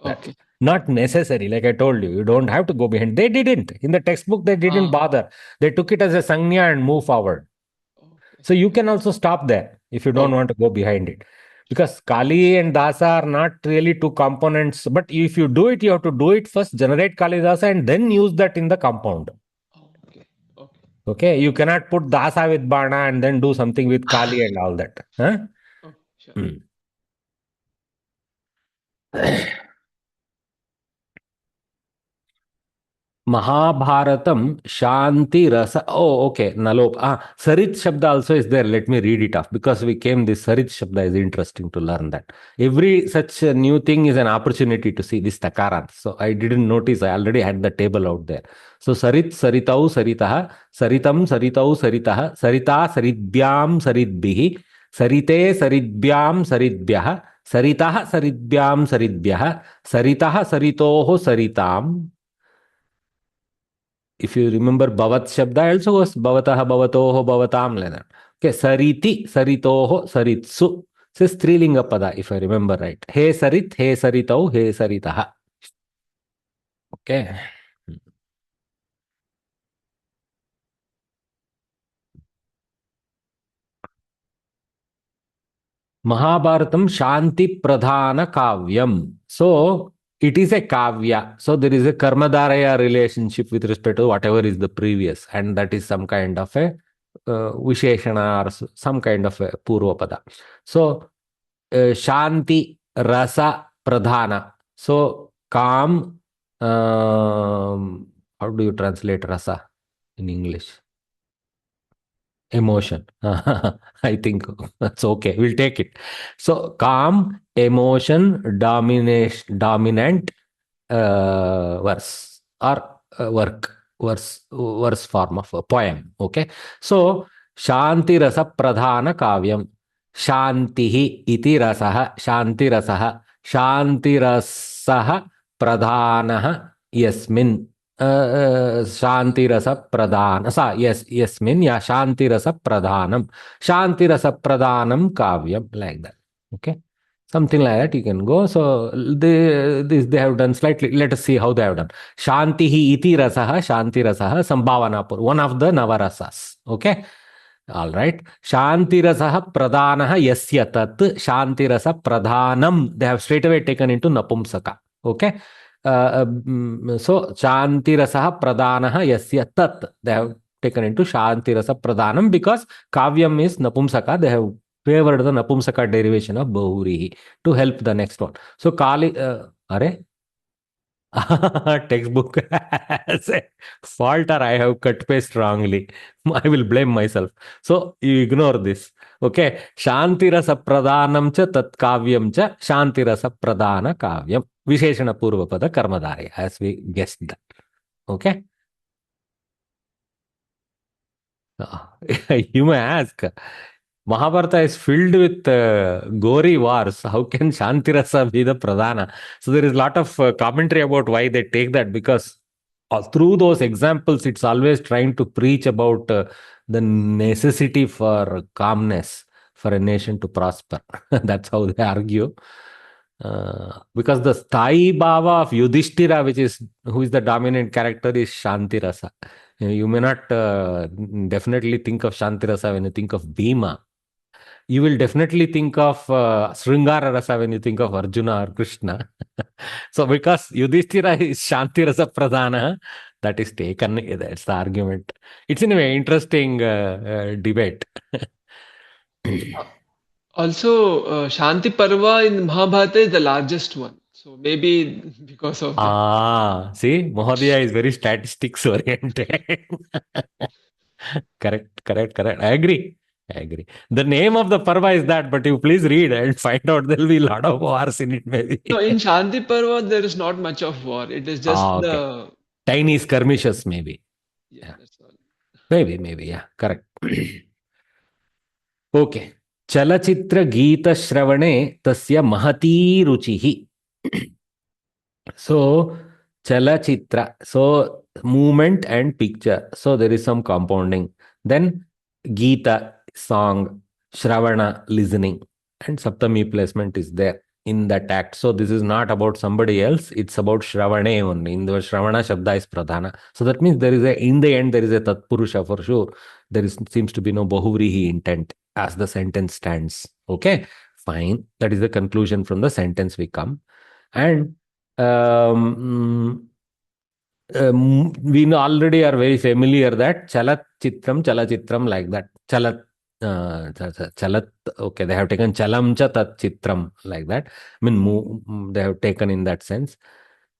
Okay. Not necessary, like I told you. You don't have to go behind. They didn't. In the textbook, they didn't bother. They took it as a sangnya and move forward. Okay. So you can also stop there if you don't want to go behind it. Because Kali and Dasa are not really two components. But if you do it, you have to do it first, generate Kali Dasa, and then use that in the compound. Okay. You cannot put Dasa with Bana and then do something with Kali and all that. Huh? Oh, sure. Mahabharatam Shanti Rasa. Oh, okay. Nalop. Sarit Shabda also is there. Let me read it off because we came. This Sarit Shabda is interesting to learn that. Every such new thing is an opportunity to see this Takarant. So I didn't notice. I already had the table out there. So Sarit, Saritau, Saritaha, Saritam, Saritau, Saritaha, Sarita, Saritbyam, Saritbihi, Sarite, Saritbyam, Saritbyaha, Saritaha, Saritbyam, Saritbyaha, Saritaha, Saritoho, Saritam. If you remember Bhavat Shabda also was Bhavataha, Bhavatoho, Bhavatam like that. Okay, Sariti, Saritoho, Saritsu, It's a strilinga pada, if I remember right. He sarit, he saritau, he saritaha. Okay. Mahabharatam Shanti Pradhana Kavyam. So it is a kavya. So there is a karmadharaya relationship with respect to whatever is the previous, and that is some kind of a visheshana or some kind of a purvapada. So Shanti Rasa Pradhana. So calm. How do you translate rasa in English? Emotion. I think that's okay. We'll take it. So calm, emotion, dominant verse or verse form of a poem. Okay. So Shanti Rasa Pradhana Kavyam. Shantihi iti rasaha. Shanti rasaha. Shanti rasaha pradhanaha yasmin. Shanti rasa pradhan. Yes, yeah, Shanti rasa pradhanam. Shanti rasa pradhanam kavyam, like that. Okay. Something like that you can go. So they have done slightly. Let us see how they have done. Shantihi iti rasaha, Shanti rasaha, Sambhavanapur, one of the Navarasas. Okay. All right. Shanti rasaha pradhanaha yasya tat, Shanti rasa pradhanam. They have straight away taken into Napumsaka. Okay. So Shanti rasaha pradhanaha yasya tat. They have taken into Shanti rasa pradhanam because Kavyam is Napumsaka. They have favored the Napumsaka derivation of Bahurihi to help the next one. So Kali, are textbook has a fault or I have cut paste wrongly. I will blame myself. So you ignore this. Okay. Shanti rasa pradhanam cha tat kavyam cha Shanti rasa pradhana kavyam. Visheshana purvapada karmadharya, as we guessed that. Okay. You may ask, Mahabharata is filled with gory wars. How can Shantirasa be the pradhana? So there is a lot of commentary about why they take that, because through those examples, it's always trying to preach about the necessity for calmness for a nation to prosper. That's how they argue. Because the Sthai Bhava of Yudhishthira, who is the dominant character, is Shantirasa. You may not definitely think of Shantirasa when you think of Bhima. You will definitely think of Sringara Rasa when you think of Arjuna or Krishna. So because Yudhishthira is Shanti Rasa Pradhana, that is taken, that's the argument. It's in a way interesting debate. Also, Shanti Parva in Mahabharata is the largest one. So maybe because of that. See, Mahodaya is very statistics oriented. Correct. I agree. The name of the Parva is that, but you please read and find out there will be a lot of wars in it, maybe. No, in Shanti Parva, there is not much of war. It is just okay. the tiny skirmishes, maybe. Yeah, that's all. Maybe, yeah, correct. Okay. Chalachitra Geeta Shravane Tasya Mahati Ruchihi. So, Chalachitra. So, movement and picture. So, there is some compounding. Then, Geeta, song, Shravana, listening. And Saptami placement is there in that act. So, this is not about somebody else. It's about Shravane only. In the Shravana, Shabda is Pradhana. So, that means in the end, there is a Tatpurusha for sure. Seems to be no Bahuvrihi intent as the sentence stands. Okay, fine. That is the conclusion from the sentence we come. And we already are very familiar that Chalat Chitram, like that. Chalat, okay, they have taken Chalam cha tat Chitram, like that. I mean, they have taken in that sense.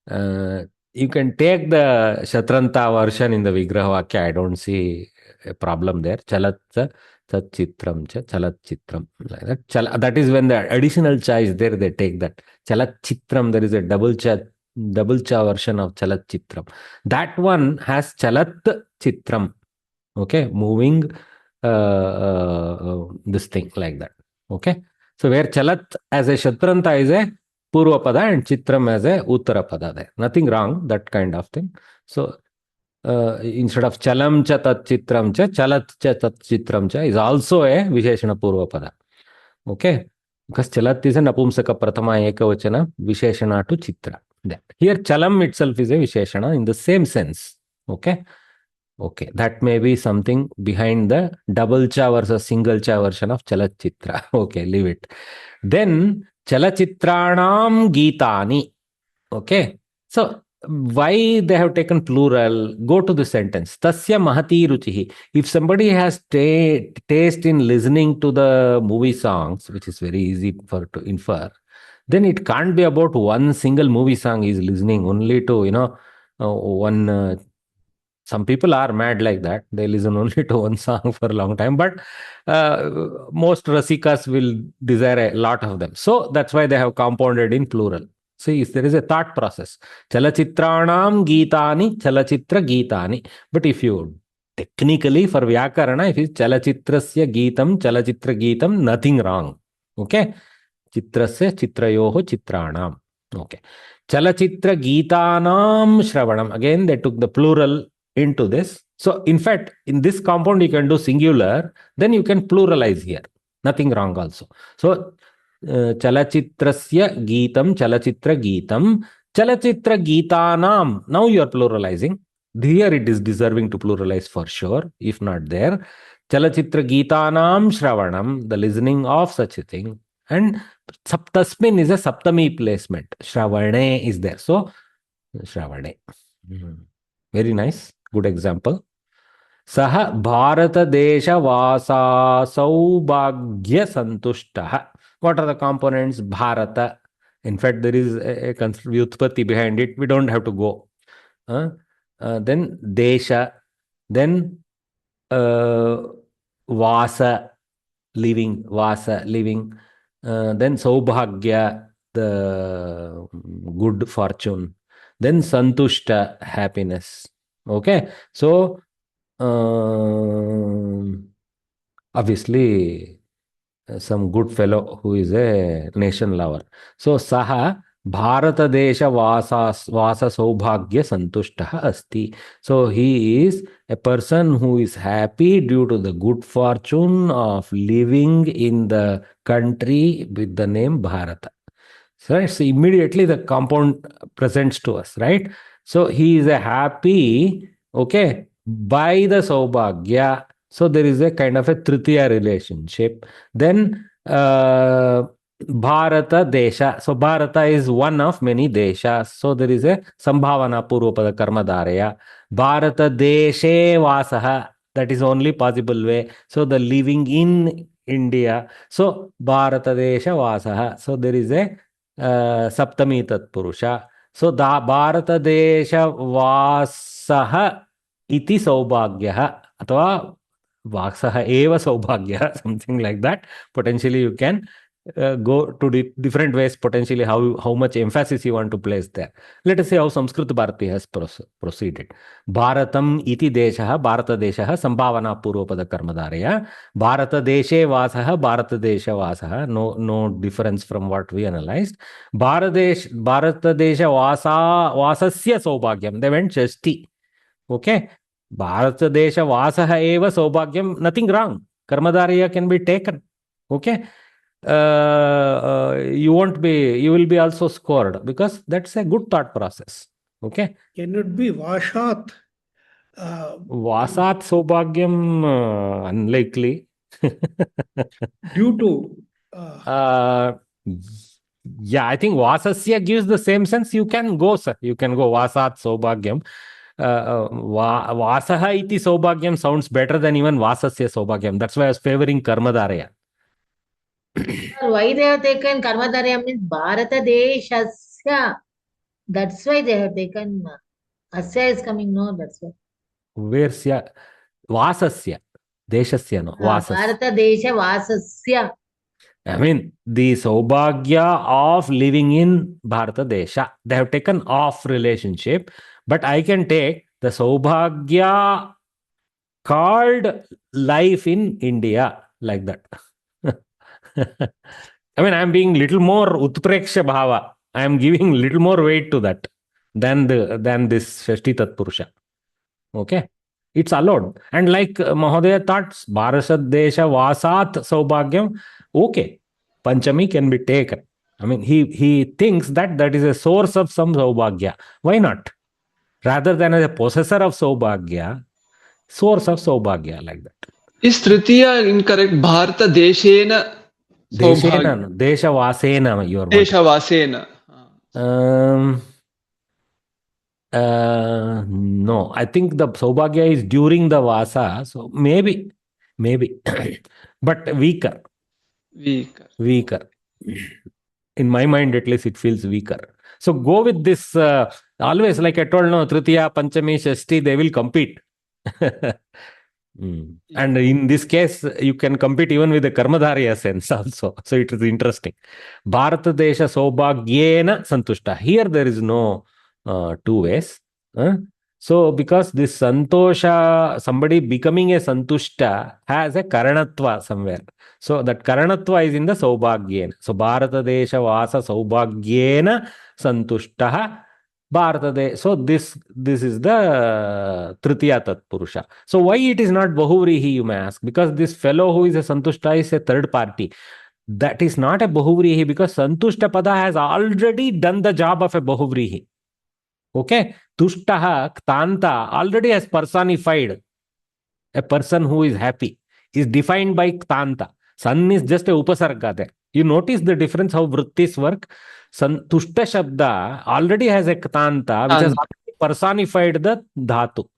You can take the Shatranta version in the Vigraha Vakya. I don't see a problem there. Chalat tat Chitram cha, Chalat Chitram, like that. That is when the additional cha is there, they take that. Chalat Chitram, there is a double cha version of Chalat Chitram. That one has Chalat Chitram. Okay, moving this thing like that. Okay, so where Chalat as a Shatranta is a Purva Pada and Chitram as a Uttara Pada there. Nothing wrong, that kind of thing. So instead of Chalam cha tat Chitram cha, Chalat cha tat Chitram cha is also a Visheshana Purva Pada. Okay. because chalat is a napumsaka prathama ekavachana visheshana to chitra. That. Here chalam itself is a visheshana in the same sense. Okay. Okay, that may be something behind the double cha versus single cha version of Chalachitra. Okay, leave it. Then Chalachitranam Geetani. Okay, so why they have taken plural? Go to the sentence. Tasya Mahati Ruchihi. If somebody has taste in listening to the movie songs, which is very easy to infer, then it can't be about one single movie song is listening only to, one. Some people are mad like that. They listen only to one song for a long time, but most Rasikas will desire a lot of them. So that's why they have compounded in plural. See, there is a thought process. Chalachitranam Geetani, Chalachitra Geetani. But if you technically for Vyakarana, if it's Chalachitrasya Geetam, Chalachitra Geetam, nothing wrong. Okay? Chitrasya Chitrayoho Chitranam. Okay. Chalachitra Geetanam Shravanam. Again, they took the plural into this. So, in fact, in this compound, you can do singular, then you can pluralize here. Nothing wrong also. So, Chalachitrasya Geetam, Chalachitra Geetam, Chalachitra Geetanam. Now you are pluralizing. Here it is deserving to pluralize for sure, if not there. Chalachitra Geetanam Shravanam, the listening of such a thing. And Saptasmin is a Saptami placement. Shravane is there. So, Shravane. Very nice. Good example. Saha Bharata Desha Vasa Saubhagya Santushtaha. What are the components? Bharata. In fact, there is a Vyutpati behind it. We don't have to go. Then Desha. Then Vasa, living. Vasa, living. Then Saubhagya, the good fortune. Then Santushta, happiness. Okay. So, obviously, some good fellow who is a nation lover. So, Saha Bharata Desha Vasa Saubhagya Santushtaha Asti. So, he is a person who is happy due to the good fortune of living in the country with the name Bharata. So immediately the compound presents to us, right? So he is a happy, okay, by the Saubhagya. So there is a kind of a Tritiya relationship. Then Bharata Desha. So Bharata is one of many Deshas. So there is a Sambhavana Purvapada Karma Dharaya. Bharata Deshe Vasaha. That is only possible way. So the living in India. So Bharata Desha Vasaha. So there is a Saptami Tat Purusha. So da Bharata Desha Vasaha iti Saubhagyaha atva Vaksaha eva Saubhagyaha, something like that. Potentially you can go to different ways, potentially how much emphasis you want to place there. Let us see how Samskrita Bharati has proceeded. Bharatam iti deshaha, Bharata deshaha, Sambhavana Purvapada Karmadharaya. Bharata deshe vasaha, Bharata desha vasaha. No difference from what we analyzed. Bharata desha vasasya saubhagyam. They went Shashti. Okay. Bharata desha vasaha eva saubhagyam. Nothing wrong. Karmadharaya can be taken. Okay. You will be also scored because that's a good thought process. Okay. Can it be Vashat? Vasat Saubhagyam, unlikely. Due to. Yeah, I think Vasasya gives the same sense. You can go, sir. You can go Vasat Saubhagyam. Vasaha iti Saubhagyam sounds better than even Vasasya Saubhagyam. That's why I was favoring Karmadharaya. Why they have taken Karmadharya means Bharata Deshasya. That's why they have taken Asya is coming, no, that's why. Where's ya? Vasasya. Deshasya, no. Vasasya. Bharata Desha Vasasya. I mean, the Saubhagya of living in Bharata Desha. They have taken off relationship, but I can take the Saubhagya called life in India like that. I mean, I'm being little more Utpreksha Bhava. I am giving little more weight to that than this Shashti Tat Purusha. Okay. It's allowed. And like Mahodaya thought, Bharata Desha Vasat Saubhagyam, okay. Panchami can be taken. I mean, he thinks that is a source of some Saubhagya. Why not? Rather than as a possessor of Saubhagya, source of Saubhagya, like that. Is Tritiya incorrect? Bharata Deshena Deshena, Deshavasena, you are wanting. Deshavasena. No, I think the Saubhagya is during the Vasa, so maybe, but weaker. In my mind, at least, it feels weaker. So go with this. Always, like I told, no, Tritiya, Panchami, Shashti, they will compete. And in this case, you can compete even with the Karmadharya sense also. So it is interesting. Bharata Desha Saubhagyena Santushta. Here there is no two ways. So because this Santosha, somebody becoming a Santushta has a Karanatva somewhere. So that Karanatva is in the Saubhagyena. So Bharata Desha Vasa Saubhagyena Santushta. Bharata. So this is the Tritiya Tatpurusha. So why it is not Bahuvrihi, you may ask? Because this fellow who is a Santushta is a third party. That is not a Bahuvrihi because Santushta Pada has already done the job of a Bahuvrihi. Okay? Tushtaha, Ktanta already has personified a person who is happy. Is defined by Ktanta. Sun is just a Upasarga there. You notice the difference how Vrittis work? Tushta Shabda already has a Ktanta which has already personified the Dhatu.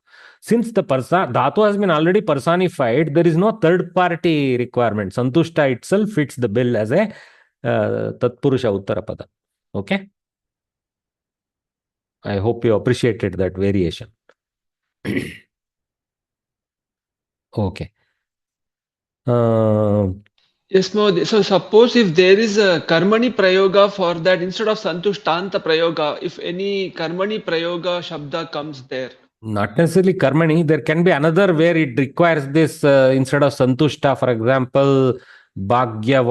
Since the Dhatu has been already personified, there is no third party requirement. Santushta itself fits the bill as a Tatpurusha Uttarapada. Okay? I hope you appreciated that variation. Okay. Yes, Mohode. So suppose if there is a Karmani Prayoga for that, instead of Santushtanta Prayoga, if any Karmani Prayoga Shabda comes there. Not necessarily Karmani. There can be another where it requires this instead of Santushta, for example, Bhagya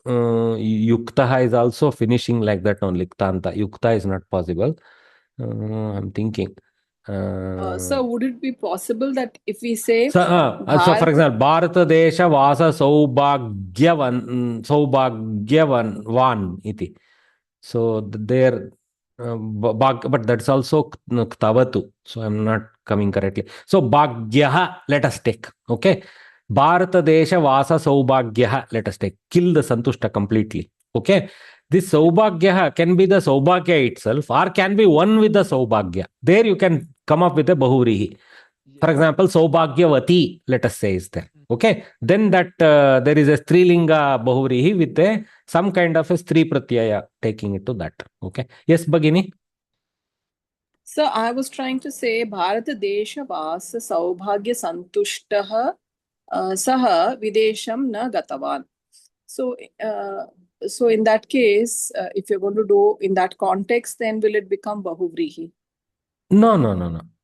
Yuktaha is also finishing like that only. Ktanta. Yukta is not possible. I'm thinking. So would it be possible that if we say so for example, Bharata Desha Vasa Saubhagyavan iti. So there, but that's also Ktavatu. So I'm not coming correctly. So Bhagyaha, let us take. Okay. Bharata Desha Vasa Saubhagyaha, let us take. Kill the Santushta completely. Okay. This Saubhagyaha can be the Saubhagya itself or can be one with the Saubhagya. There you can come up with a Bahuvrihi. For example, Saubhagyavati, let us say, is there. Okay. Then that there is a Strilinga Bahuvrihi with some kind of a Stri Pratyaya taking it to that. Okay. Yes, Bhagini? So I was trying to say Bharata Desha Vasa Saubhagya Santushtaha Saha Videsham Na Gatavan. So in that case, if you're going to do in that context, then will it become Bahuvrihi? No.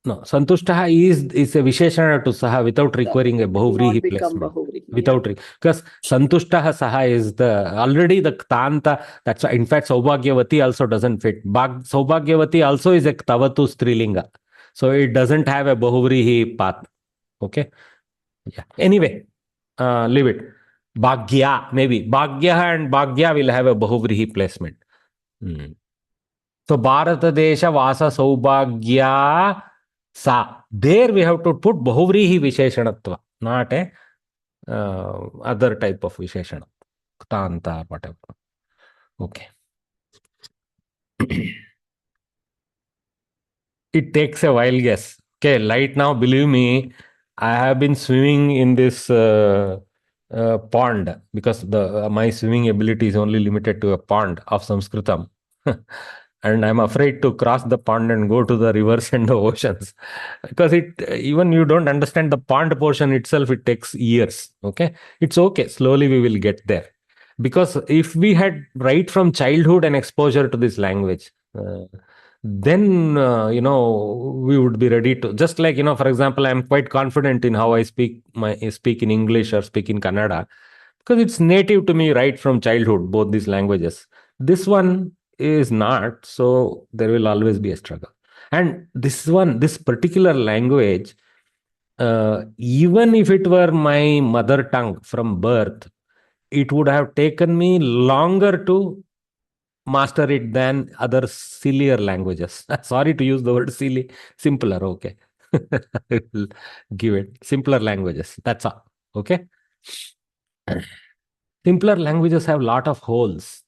Santushtaha is a Visheshana to Saha without requiring a Bahuvrihi placement. Because Santushtaha Saha is already the Ktanta. That's why, in fact, Saubhagyavati also doesn't fit. Saubhagyavati also is a Ktavatu Strilinga. So it doesn't have a Bahuvrihi path. Okay. Yeah. Anyway, leave it. Bhagya, maybe. Bhagya and Bhagya will have a Bahuvrihi placement. So Bharata Desha Vasa Saubhagya Sa. There we have to put Bahuvrihi Visheshanatva, not a other type of Visheshana. Ktanta, whatever. Okay. It takes a while, guess. Okay, right now, believe me, I have been swimming in this pond because my swimming ability is only limited to a pond of Samskritam. And I'm afraid to cross the pond and go to the rivers and the oceans because even you don't understand the pond portion itself, it takes years. Okay. It's okay. Slowly we will get there. Because if we had right from childhood an exposure to this language, then, we would be ready to, just like, for example, I'm quite confident in how I speak in English or speak in Kannada because it's native to me right from childhood, both these languages. This one is not, so there will always be a struggle. And this particular language, even if it were my mother tongue from birth, it would have taken me longer to master it than other sillier languages. Sorry to use the word silly, simpler, okay. I will give it simpler languages. That's all. Okay. Simpler languages have a lot of holes.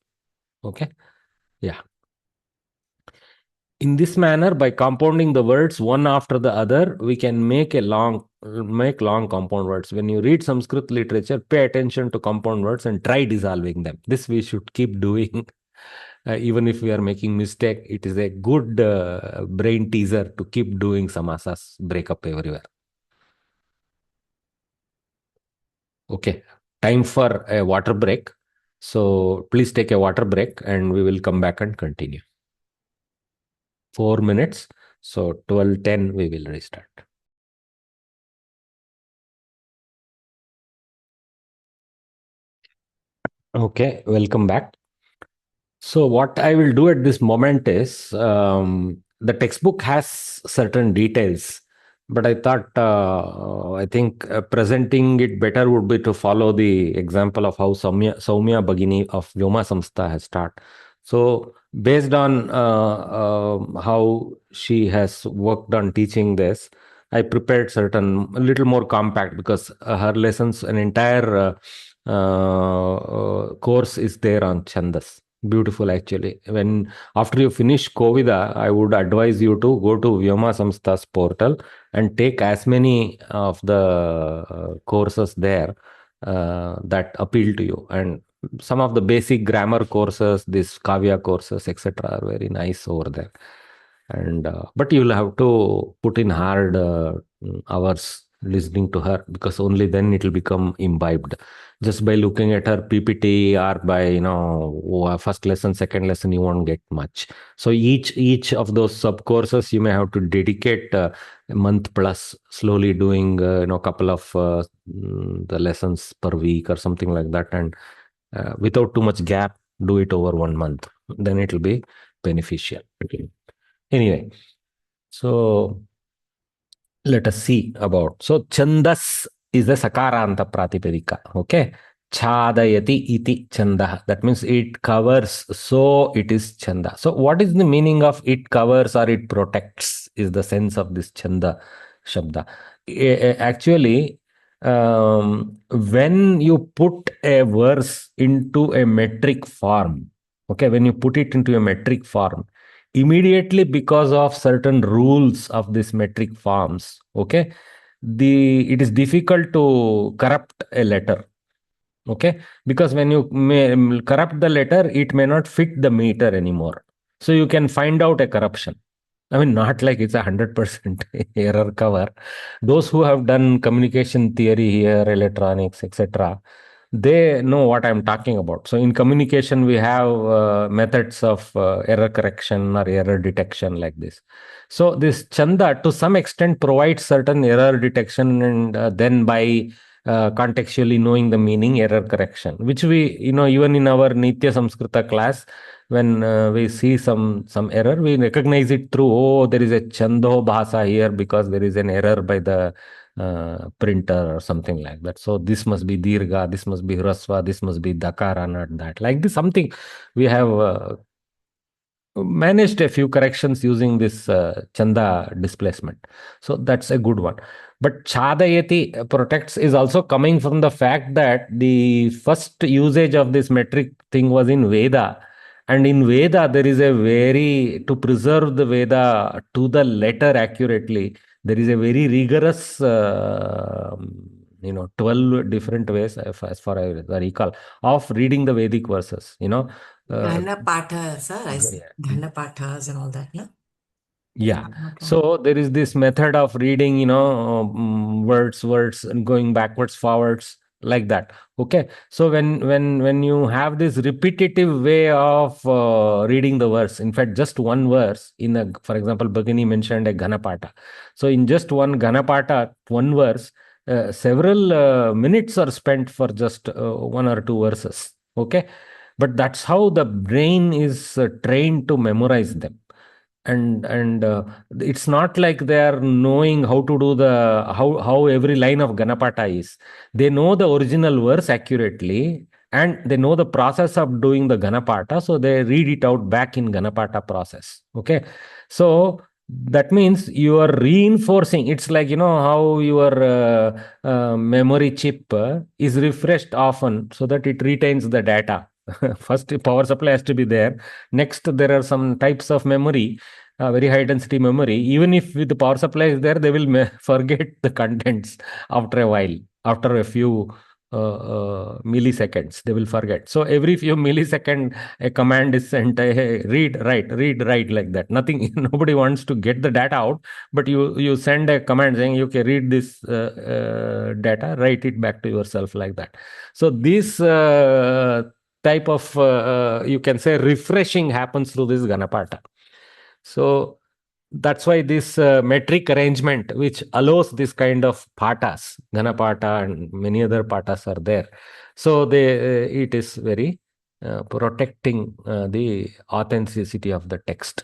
Okay. Yeah. In this manner, by compounding the words one after the other, we can make long compound words. When you read Sanskrit literature, pay attention to compound words and try dissolving them. This we should keep doing. Even if we are making mistake, it is a good brain teaser to keep doing samasas, break up everywhere. Okay, time for a water break. So please take a water break and we will come back and continue. 4 minutes. So 12:10 we will restart. Okay, welcome back. So what I will do at this moment is the textbook has certain details, but I thought I think presenting it better would be to follow the example of how Soumya Bhagini of Vyoma Samstha has taught. So based on how she has worked on teaching this, I prepared a little more compact, because her lessons, an entire course is there on Chandas. Beautiful, actually. When after you finish Kovida, I would advise you to go to Vyoma Samstha's portal and take as many of the courses there that appeal to you. And some of the basic grammar courses, these Kavya courses, etc., are very nice over there. And but you'll have to put in hard hours listening to her, because only then it will become imbibed. Just by looking at her PPT or by first lesson, second lesson, you won't get much. So each of those sub courses you may have to dedicate a month plus, slowly doing a couple of the lessons per week or something like that, and without too much gap, do it over 1 month. Then it will be beneficial. Anyway, so let us see about. So Chandas is the Sakaranta Pratipadika. Okay. Chadayati iti chanda. That means it covers, so it is chanda. So what is the meaning of it covers or it protects is the sense of this chanda shabda. Actually, when you put a verse into a metric form, okay, when you put it into a metric form, immediately, because of certain rules of this metric forms, okay, it is difficult to corrupt a letter. Okay, because when you corrupt the letter, it may not fit the meter anymore. So you can find out a corruption. I mean, not like it's 100% error cover. Those who have done communication theory here, electronics, etc., they know what I'm talking about. So in communication, we have methods of error correction or error detection like this. So this chanda, to some extent, provides certain error detection, and then by contextually knowing the meaning, error correction, which we, even in our Nitya Samskrita class, when we see some error, we recognize it through, oh, there is a chando bhasa here because there is an error by the printer or something like that. So this must be dirgha, this must be hrasva, this must be dakara, not that. Like this, something we have managed a few corrections using this chanda displacement. So that's a good one. But chadayati protects is also coming from the fact that the first usage of this metric thing was in Veda. And in Veda, there is to preserve the Veda to the letter accurately, there is a very rigorous, 12 different ways, as far as I recall, of reading the Vedic verses, Ghana Patha, sir. Yeah. Ghana Pathas and all that, no? Yeah. So there is this method of reading, words, and going backwards, forwards, like that. Okay. So when you have this repetitive way of reading the verse, in fact, just one verse for example, Bhagini mentioned a Ganapata. So in just one Ganapata, one verse, several minutes are spent for just one or two verses. Okay. But that's how the brain is trained to memorize them. and it's not like they are knowing how to do the how every line of Ganapata is. They know the original verse accurately, and they know the process of doing the Ganapata, so they read it out back in Ganapata process. Okay, so that means you are reinforcing. It's like, how your memory chip is refreshed often so that it retains the data. First, power supply has to be there. Next, there are some types of memory, very high density memory. Even if with the power supply is there, they will forget the contents after a while, after a few milliseconds, they will forget. So every few millisecond, a command is sent, hey, read, write, like that. Nothing, nobody wants to get the data out, but you send a command saying, okay, read this data, write it back to yourself, like that. So this type of, you can say, refreshing happens through this Ganapata. So that's why this metric arrangement, which allows this kind of patas, Ganapata and many other patas are there. So it is very protecting the authenticity of the text.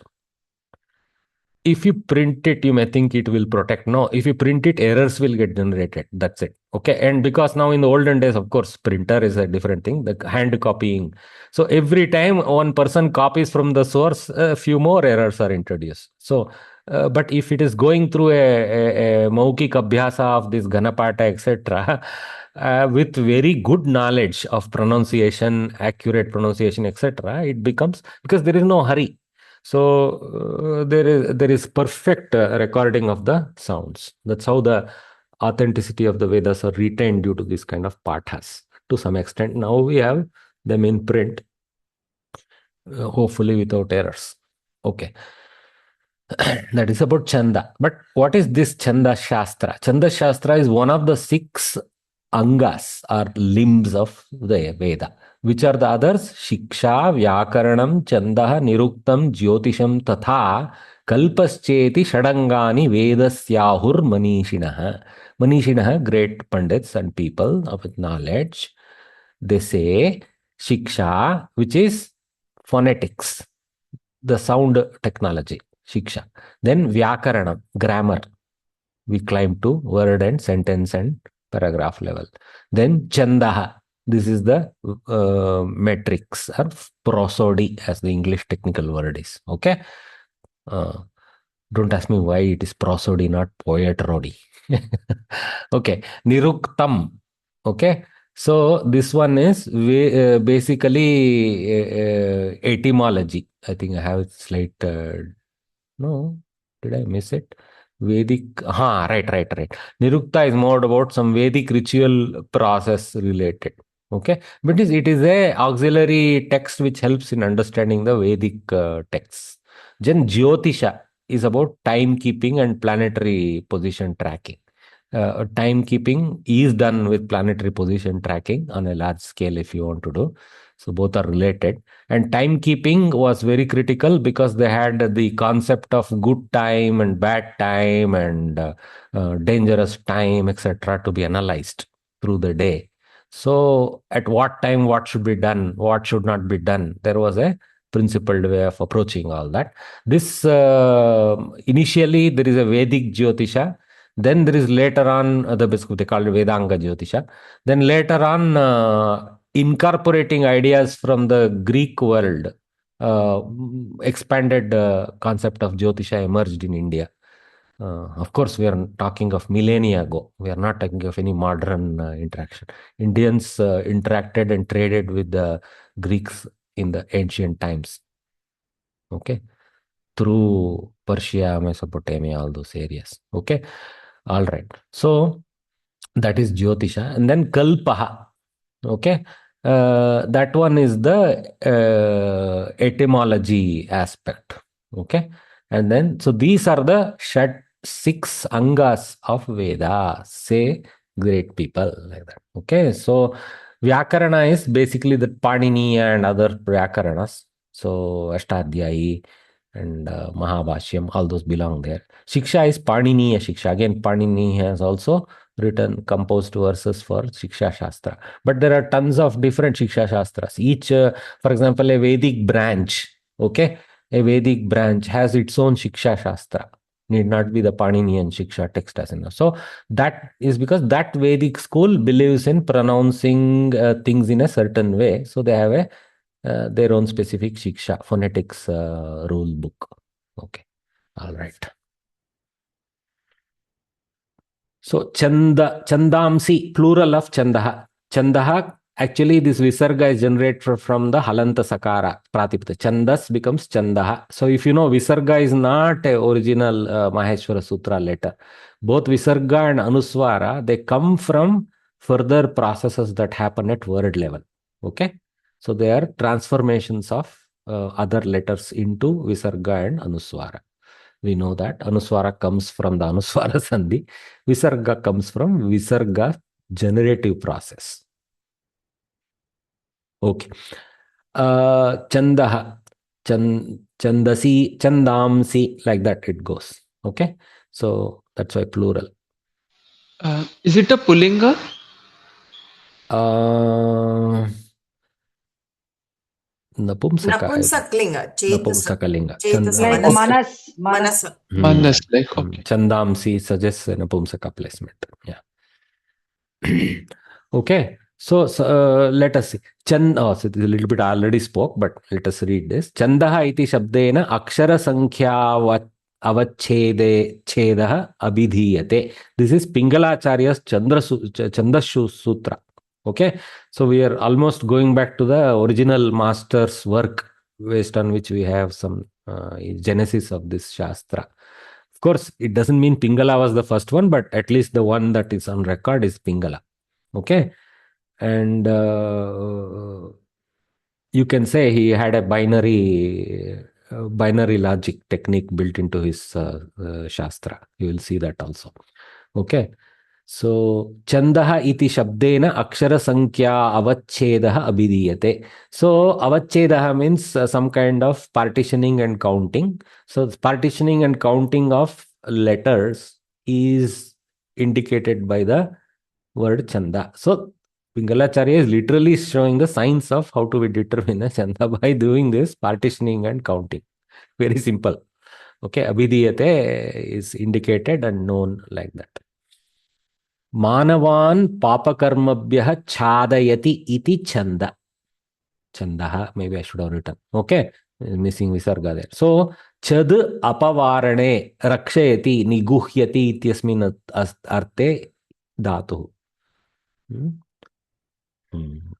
If you print it, you may think it will protect. No, if you print it, errors will get generated. That's it. Okay. And because now in the olden days, of course, printer is a different thing, the hand copying. So every time one person copies from the source, a few more errors are introduced. So, but if it is going through a Maukik Abhyasa of this Ganapata, etc., with very good knowledge of pronunciation, accurate pronunciation, etc., it becomes, because there is no hurry. So there is perfect recording of the sounds. That's how the authenticity of the Vedas are retained due to this kind of pathas to some extent. Now we have them in print, hopefully without errors. Okay. That is about Chanda. But what is this Chanda Shastra? Chanda Shastra is one of the 6 angas or limbs of the Veda. Which are the others? Shiksha, Vyakaranam, Chandaha, Niruktam, Jyotisham, Tatha, Kalpascheti, Shadangani, Vedasyahur, Manishinaha. Manishinaha, great pundits and people of knowledge. They say Shiksha, which is phonetics, the sound technology, Shiksha. Then Vyakaranam, grammar. We climb to word and sentence and paragraph level. Then Chandaha. This is the metrics or prosody, as the English technical word is. Okay. Don't ask me why it is prosody, not poetrody. Okay. Niruktam. Okay. So this one is basically etymology. I think I have slight. No, did I miss it? Vedic. Right. Nirukta is more about some Vedic ritual process related. Okay, but it is a auxiliary text which helps in understanding the Vedic texts. Then Jyotisha is about timekeeping and planetary position tracking. Timekeeping is done with planetary position tracking on a large scale if you want to do. So both are related. And timekeeping was very critical because they had the concept of good time and bad time and dangerous time, etc., to be analyzed through the day. So at what time, what should be done, what should not be done? There was a principled way of approaching all that. This initially there is a Vedic Jyotisha. Then there is later on they call it Vedanga Jyotisha. Then later on, incorporating ideas from the Greek world, expanded concept of Jyotisha emerged in India. Of course, we are talking of millennia ago. We are not talking of any modern interaction. Indians interacted and traded with the Greeks in the ancient times. Okay, through Persia, Mesopotamia, all those areas. Okay, all right. So that is Jyotisha, and then Kalpaha. Okay, that one is the etymology aspect. Okay, and then so these are the 6 angas of Veda. Say great people like that. Okay, so Vyakarana is basically the Panini and other Vyakaranas. So Ashtadhyayi and Mahabhashyam, all those belong there. Shiksha is Paniniya Shiksha. Again, Panini has also written composed verses for Shiksha Shastra. But there are tons of different Shiksha Shastras. Each, for example, a Vedic branch, okay, a Vedic branch has its own Shiksha Shastra. Need not be the Paninian Shiksha text as enough. So that is because that Vedic school believes in pronouncing things in a certain way. So they have their own specific Shiksha, phonetics rule book. Okay. All right. So Chandamsi, plural of Chandaha. Chandaha, actually this Visarga is generated from the Halanta Sakara, Pratipata. Chandas becomes Chandaha. So if you know, Visarga is not a original Maheshwara Sutra letter. Both Visarga and Anuswara, they come from further processes that happen at word level. Okay. So they are transformations of other letters into Visarga and Anuswara. We know that Anuswara comes from the Anuswara Sandhi. Visarga comes from Visarga generative process. Okay. Chandaha, Chandasi, Chandamsi, like that it goes. Okay. So that's why plural. Is it a Pullinga? Napumsaka. Napumsaklinga. Napumsakalinga. Chetas. Manas. Manas, like, okay. Chandamsi suggests a Napumsaka placement. Yeah. Okay. So let us see. So it is a little bit I already spoke, but let us read this. Chandaha iti shabdena akshara sankhya avachede chedaha abhidhiyate. This is Pingalacharya's Chandashu Sutra. Okay. So we are almost going back to the original master's work, based on which we have some genesis of this Shastra. Of course, it doesn't mean Pingala was the first one, but at least the one that is on record is Pingala. Okay. And you can say he had a binary logic technique built into his Shastra. You will see that also. Okay. So, Chandaha iti shabdena akshara sankhya avachchedaha abhidiyate. So, avachchedaha means some kind of partitioning and counting. So, partitioning and counting of letters is indicated by the word Chanda. So, Pingalacharya is literally showing the science of how to determine a Chanda by doing this partitioning and counting. Very simple. Okay, abhidiyate is indicated and known like that. Manavan papakarmabhyah chadayati iti chanda. Chandaha, maybe I should have written. Okay, missing visarga there. So, chad apavarane rakshayati niguhyati ityasmin arte dhatu.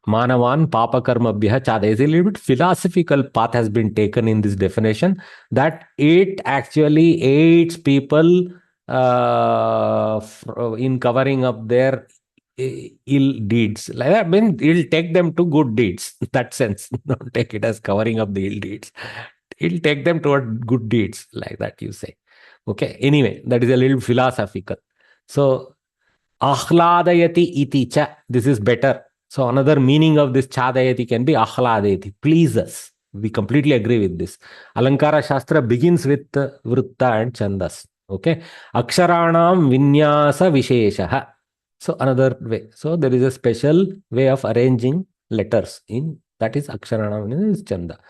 Manavan papakarmabhyah chadayati. A little bit philosophical path has been taken in this definition, that it actually aids people in covering up their ill deeds. Like that, I mean, it'll take them to good deeds. In that sense, don't take it as covering up the ill deeds. It'll take them toward good deeds, like that you say. Okay. Anyway, that is a little philosophical. So, ahladayati iti cha. This is better. So another meaning of this chadayati can be ahladayati, please us. We completely agree with this. Alankara Shastra begins with Vritta and Chandas. Okay. Aksharanam vinyasa visheshaha. So another way. So there is a special way of arranging letters in that is Aksharanam is Chanda.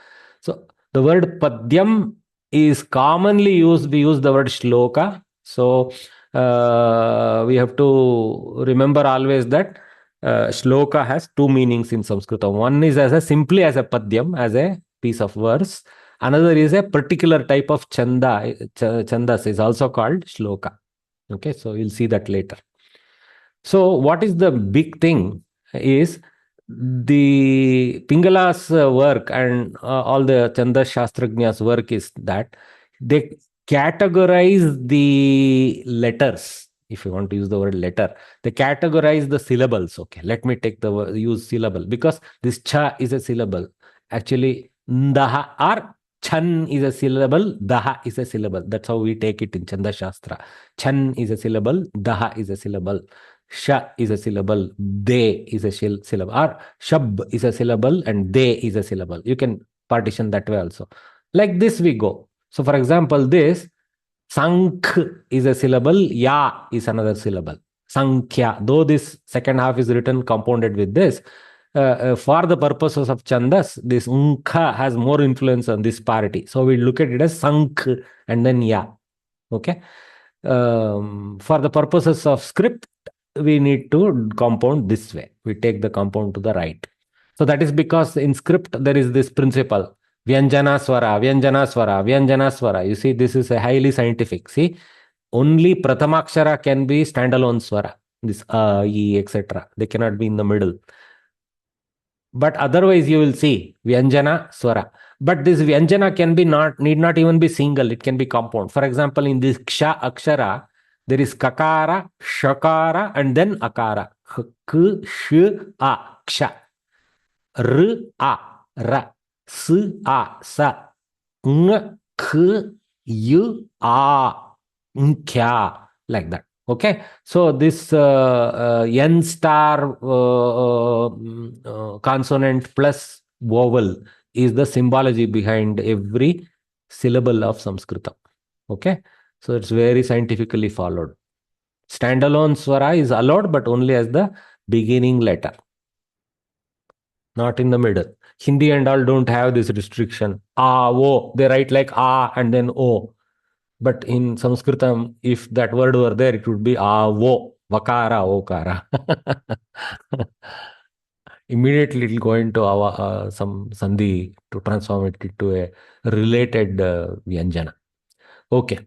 So the word Padyam is commonly used. We use the word Shloka. So we have to remember always that Shloka has two meanings in Sanskrit. One is simply as a Padyam, as a piece of verse. Another is a particular type of chanda. Chandas is also called shloka. Okay, so you'll see that later. So what is the big thing is the Pingala's work and all the Chanda Shastragna's work is that they categorize the letters. If you want to use the word letter, they categorize the syllables. Okay, let me take the word, use syllable, because this cha is a syllable. Actually, ndaha or chan is a syllable, daha is a syllable. That's how we take it in Chanda Shastra. Chan is a syllable, daha is a syllable. Sha is a syllable, de is a syllable, or shab is a syllable and de is a syllable. You can partition that way also. Like this we go. So for example, this Sankh is a syllable, Ya is another syllable. Sankhya, though this second half is written compounded with this, for the purposes of chandas, this unkha has more influence on this party. So we look at it as sank and then ya. Okay. For the purposes of script, we need to compound this way. We take the compound to the right. So that is because in script there is this principle. Vyanjana swara, Vyanjana swara, Vyanjana swara. You see, this is a highly scientific. See, only Pratamakshara can be standalone swara. This E, etc. They cannot be in the middle. But otherwise, you will see Vyanjana swara. But this Vyanjana can be need not even be single. It can be compound. For example, in this Ksha Akshara, there is Kakara, Shakara, and then Akara. K, Sh, A, Ksha. R, A, Ra. S, A, Sa. Ng, K, Y, A. Nkya. Like that. Okay, so this N star consonant plus vowel is the symbology behind every syllable of Samskrita. Okay, so it's very scientifically followed. Standalone swara is allowed, but only as the beginning letter, not in the middle. Hindi and all don't have this restriction. A, O, they write like A and then O. But in Sanskritam, if that word were there, it would be avo, vakara, okara. Immediately it will go into some sandhi to transform it into a related vyanjana. Okay.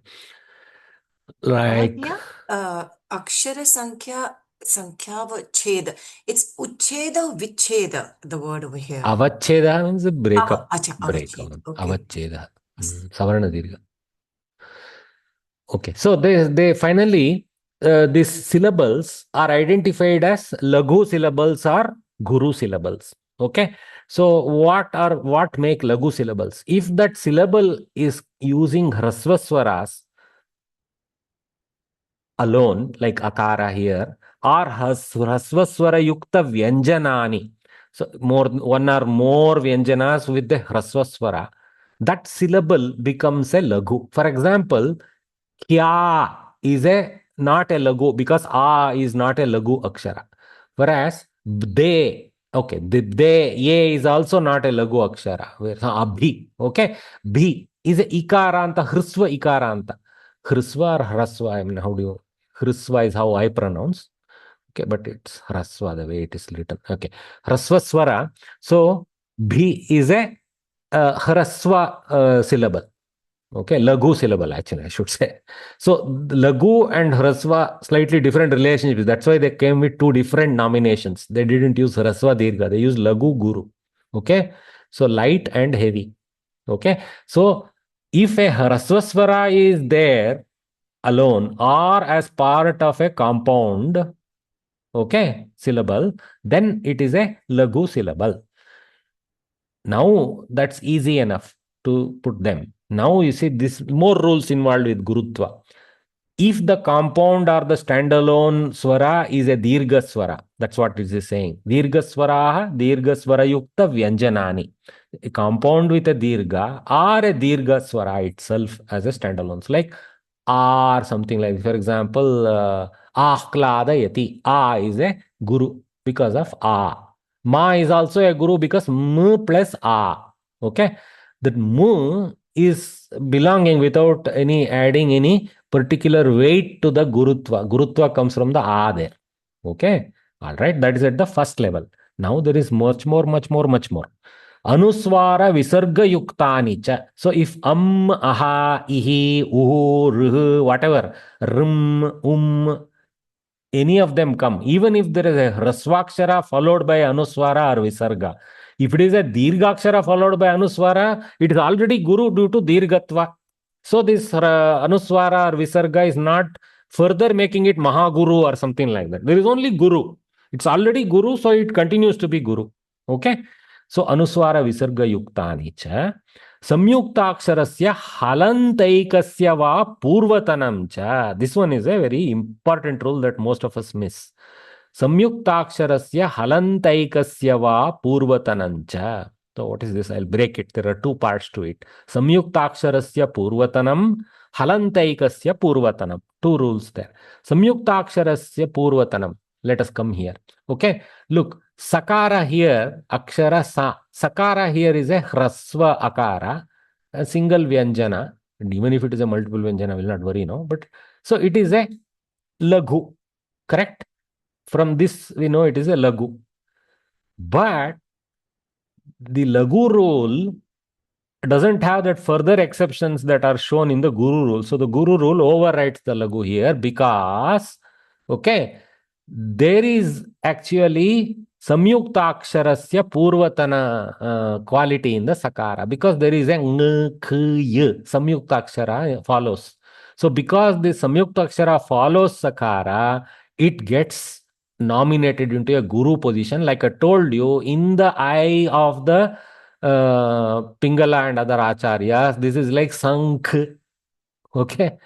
Like Akshara Sankhya Vacheda. It's Ucheda Vicheda, the word over here. Avacheda means a breakup. Avacheda. Okay. Avacheda. Savarna dirgha. Okay, so they finally, these syllables are identified as Laghu syllables or Guru syllables. Okay, so what make Laghu syllables? If that syllable is using Hrasva swaras alone, like Akara here, or Hrasva swara yukta vyanjanani, so one or more vyanjanas with the Hrasva swara, that syllable becomes a Laghu. For example, Kya is not a lagu because A is not a lagu akshara. Whereas they, okay, they, ye is also not a lagu akshara. Abhi, okay, bhi is a ikaranta, hrisva ikaranta. Hrisva or hrasva, I mean, how do you, hrisva is how I pronounce. Okay, but it's hrasva the way it is written. Okay, hrasva swara. So bhi is a hrasva syllable. Okay, Laghu syllable, actually, I should say. So, Laghu and Hrasva, slightly different relationships. That's why they came with two different nominations. They didn't use Hrasva Dirgha. They used Laghu Guru. Okay, so light and heavy. Okay, so if a Hrasva Swara is there alone or as part of a compound, okay, syllable, then it is a Laghu syllable. Now, that's easy enough to put them. Now you see this more rules involved with Gurutva. If the compound or the standalone swara is a dirgha swara, that's what it is saying. Dirgha swaraha, dirgha swara yukta vyanjanani. A compound with a dirgha or a dirgha swara itself as a standalone. So like or something like, for example, ahkladayati. A is a guru because of A. Ma is also a guru because M plus A. Okay. That M is belonging without any adding any particular weight to the Gurutva. Gurutva comes from the A there. Okay. All right. That is at the first level. Now there is much more. Anuswara visarga yuktani cha. So if aha, ihi, uhu, ruhu, whatever, rum, any of them come, even if there is a hrasvakshara followed by anuswara or visarga. If it is a dirghakshara followed by anuswara, it is already guru due to dirghatva. So this anuswara or visarga is not further making it mahaguru or something like that. There is only guru. It's already guru, so it continues to be guru. Okay. So anuswara visarga yuktani cha. Samyuktaksharasya halantaikasya va purvatanam cha. This one is a very important rule that most of us miss. Samyuktaksharasya halantaikasya va purvatanam cha. So what is this? I'll break it. There are two parts to it. Samyuktaksharasya purvatanam, halantaikasya purvatanam. Two rules there. Samyuktaksharasya purvatanam. Let us come here. Okay, look, sakara here, akshara sa. Sakara here is a hrasva akara, a single vyanjana. And even if it is a multiple vyanjana, I will not worry now. But so it is a laghu, correct? From this, we know it is a laghu. But the laghu rule doesn't have that further exceptions that are shown in the guru rule. So the guru rule overrides the laghu here because, okay, there is actually samyuktaksharasya purvatana quality in the sakara because there is a ng, k, y, samyuktakshara follows. So because the samyuktakshara follows sakara, it gets nominated into a guru position. Like I told you, in the eye of the Pingala and other acharyas, this is like Sankh. Okay.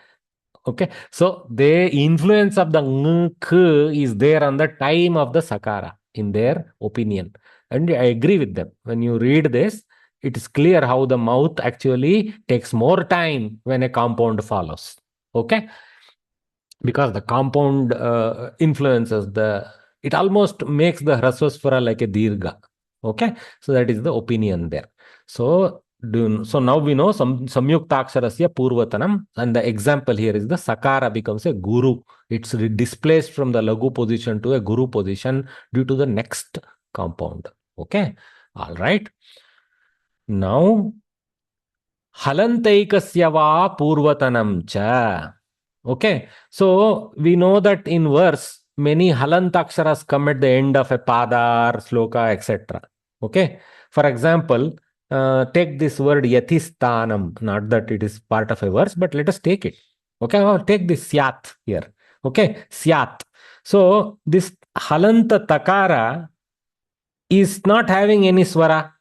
Okay. So the influence of the Nkh is there on the time of the Sakara, in their opinion. And I agree with them. When you read this, it is clear how the mouth actually takes more time when a compound follows. Okay. Because the compound influences it almost makes the Hrasvasvara like a Dirgha. Okay, so that is the opinion there. So now we know samyuktaksharasya purvatanam, and the example here is the sakara becomes a guru. It's displaced from the laghu position to a guru position due to the next compound. Okay, all right. Now halantaikasya va purvatanam cha. Okay, so we know that in verse many halantaksharas come at the end of a pada or sloka, etc. Okay, for example, take this word yatistanam, not that it is part of a verse, but let us take it. Okay, or take this syat here. Okay, syat. So this halanta takara is not having any swara.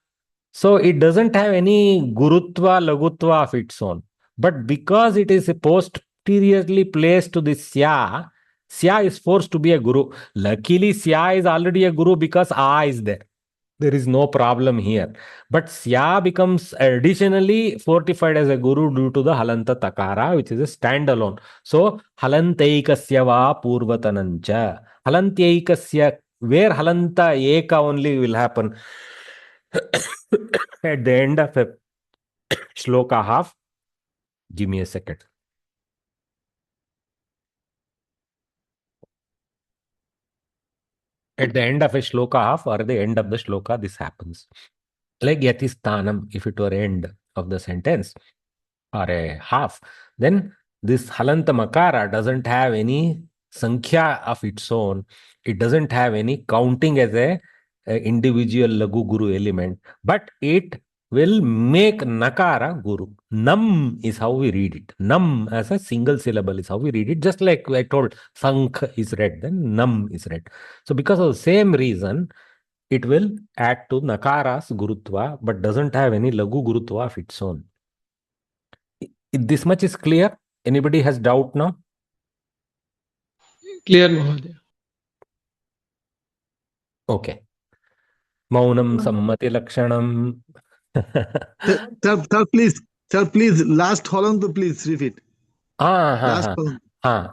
So it doesn't have any gurutva, lagutva of its own. But because it is posteriorly placed to the sya, sya is forced to be a guru. Luckily, sya is already a guru because a is there. There is no problem here. But sya becomes additionally fortified as a guru due to the halanta takara, which is a standalone. So halantaikasya va purvatanancha. Halantaikasya, where halanta eka only will happen at the end of a shloka half. Give me a second. At the end of a shloka half or the end of the shloka, this happens. Like yatistanam, if it were end of the sentence or a half, then this halanta makara doesn't have any sankhya of its own. It doesn't have any counting as a individual lagu guru element, but it will make nakara guru. Nam is how we read it. Nam as a single syllable is how we read it. Just like I told, sankh is read, then nam is read. So because of the same reason, it will add to nakara's gurutva, but doesn't have any lagu gurutva of its own. This much is clear. Anybody has doubt now? Clear, Mahodaya. Okay. Maunam sammati lakshanam. Sir, please, last Holland, please repeat.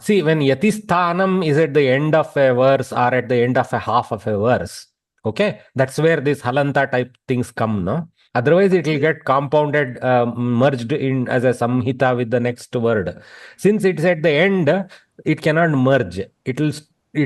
See, when yatisthanam is at the end of a verse or at the end of a half of a verse, okay, that's where this halanta type things come, no? Otherwise, it will get compounded, merged in as a samhita with the next word. Since it's at the end, it cannot merge. It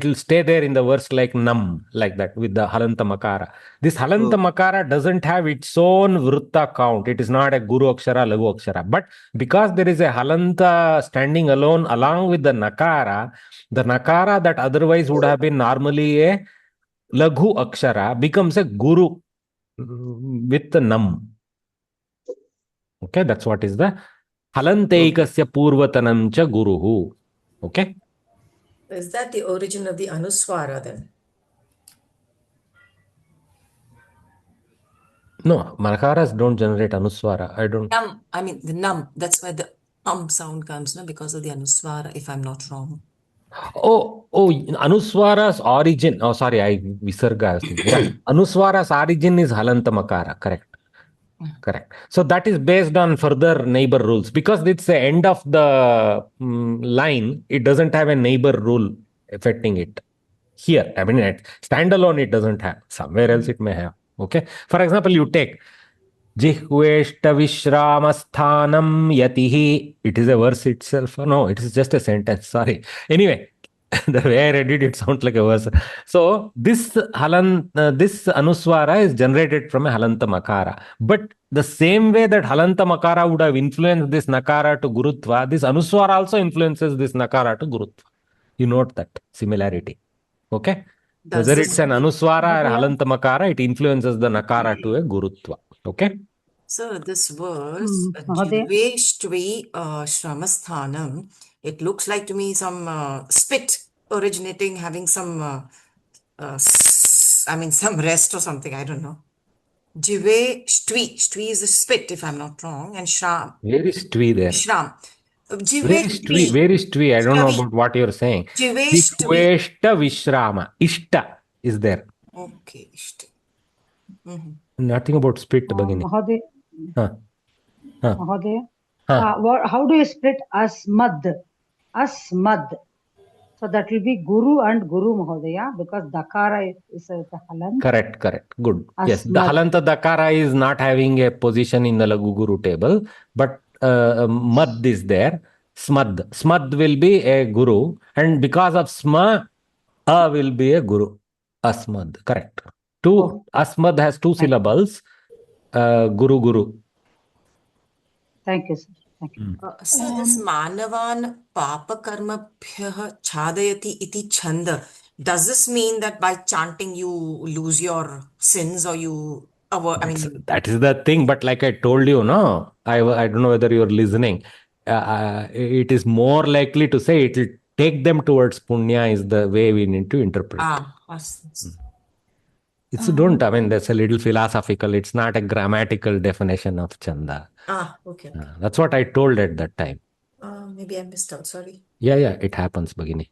will stay there in the verse like nam, like that with the halanta makara. This halanta makara doesn't have its own vrutta count. It is not a guru akshara, lagu akshara. But because there is a halanta standing alone along with the nakara that otherwise would have been normally a laghu akshara becomes a guru with the nam. Okay, that's what is the halanteikasya purvatanam cha guruhu. Okay. Is that the origin of the anuswara then? No, makaras don't generate anuswara. I don't. I mean the nam. That's why the sound comes, no, because of the anuswara, if I'm not wrong. Oh, anuswara's origin. Oh, sorry, I visarga. Yeah. Anuswara's origin is halanta makara. Correct. So that is based on further neighbor rules. Because it's the end of the line, it doesn't have a neighbor rule affecting it. Here, I mean, standalone it doesn't have. Somewhere else it may have. Okay. For example, you take Jihveshta Vishramasthanam Yatihi. It is a verse itself. No, it is just a sentence. Sorry. Anyway, the way I read it, it sounds like a verse. So this this Anuswara is generated from a Halanta Makara. But the same way that Halanta Makara would have influenced this Nakara to Gurutva, this Anuswara also influences this Nakara to Gurutva. You note that similarity. Okay? Does Whether this it's an mean- Anuswara or Halanta Makara, it influences the Nakara to a Gurutva. Okay? So this verse, Mahodaya. Jiveshtvi Shramasthanam, it looks like to me some spit originating, having some, some rest or something, I don't know. Jiveshtvi is the spit, if I'm not wrong, and Shram. Where is Tvi there? Shram. Where is Tvi? Where is Tvi? I don't know about what you're saying. Jiveshtvi. Jihveshta Vishrama. Ishta is there. Okay. Nothing about spit, Bhagini. Mahodaya. Huh. Mahodaya. Huh. How do you split asmad? Asmad. So that will be Guru and Guru Mahodaya, because Dakara is the Halant. Correct. Good. Yes, the Asmad. Halanta Dakara is not having a position in the Lagu Guru table, but Mad is there. Smad. Smad will be a Guru, and because of Sma, A will be a Guru. Asmad. Correct. Asmad has two syllables. Guru. Thank you, sir. Thank you. So this Manavan Papa Karmabhyah Chadayati iti Chanda, does this mean that by chanting you lose your sins or you that is the thing, but like I told you, no, I don't know whether you're listening. It is more likely to say it will take them towards punya is the way we need to interpret. That's a little philosophical. It's not a grammatical definition of chanda. Okay. That's what I told at that time. Maybe I missed out, sorry. Yeah, it happens, Bhagini.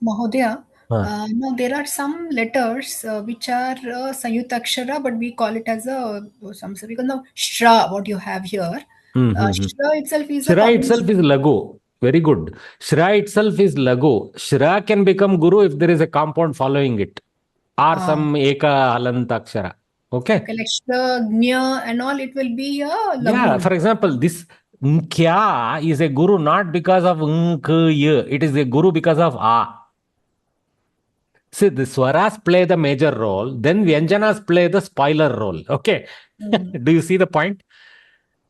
Mahodaya, no, there are some letters which are Sayutakshara, but we call it as a Samskrita. Because now Shra, what you have here, Shra itself is Shra itself is Lagu. Very good. Shra itself is Lagu. Shra can become Guru if there is a compound following it. Or some Eka Halantakshara. Okay? Like Shra, Gnya and all, it will be a Lagu. Yeah, for example, this Kya is a Guru not because of K, it is a Guru because of A. See, the Swaras play the major role, then Vyanjanas play the spoiler role. Okay? Do you see the point?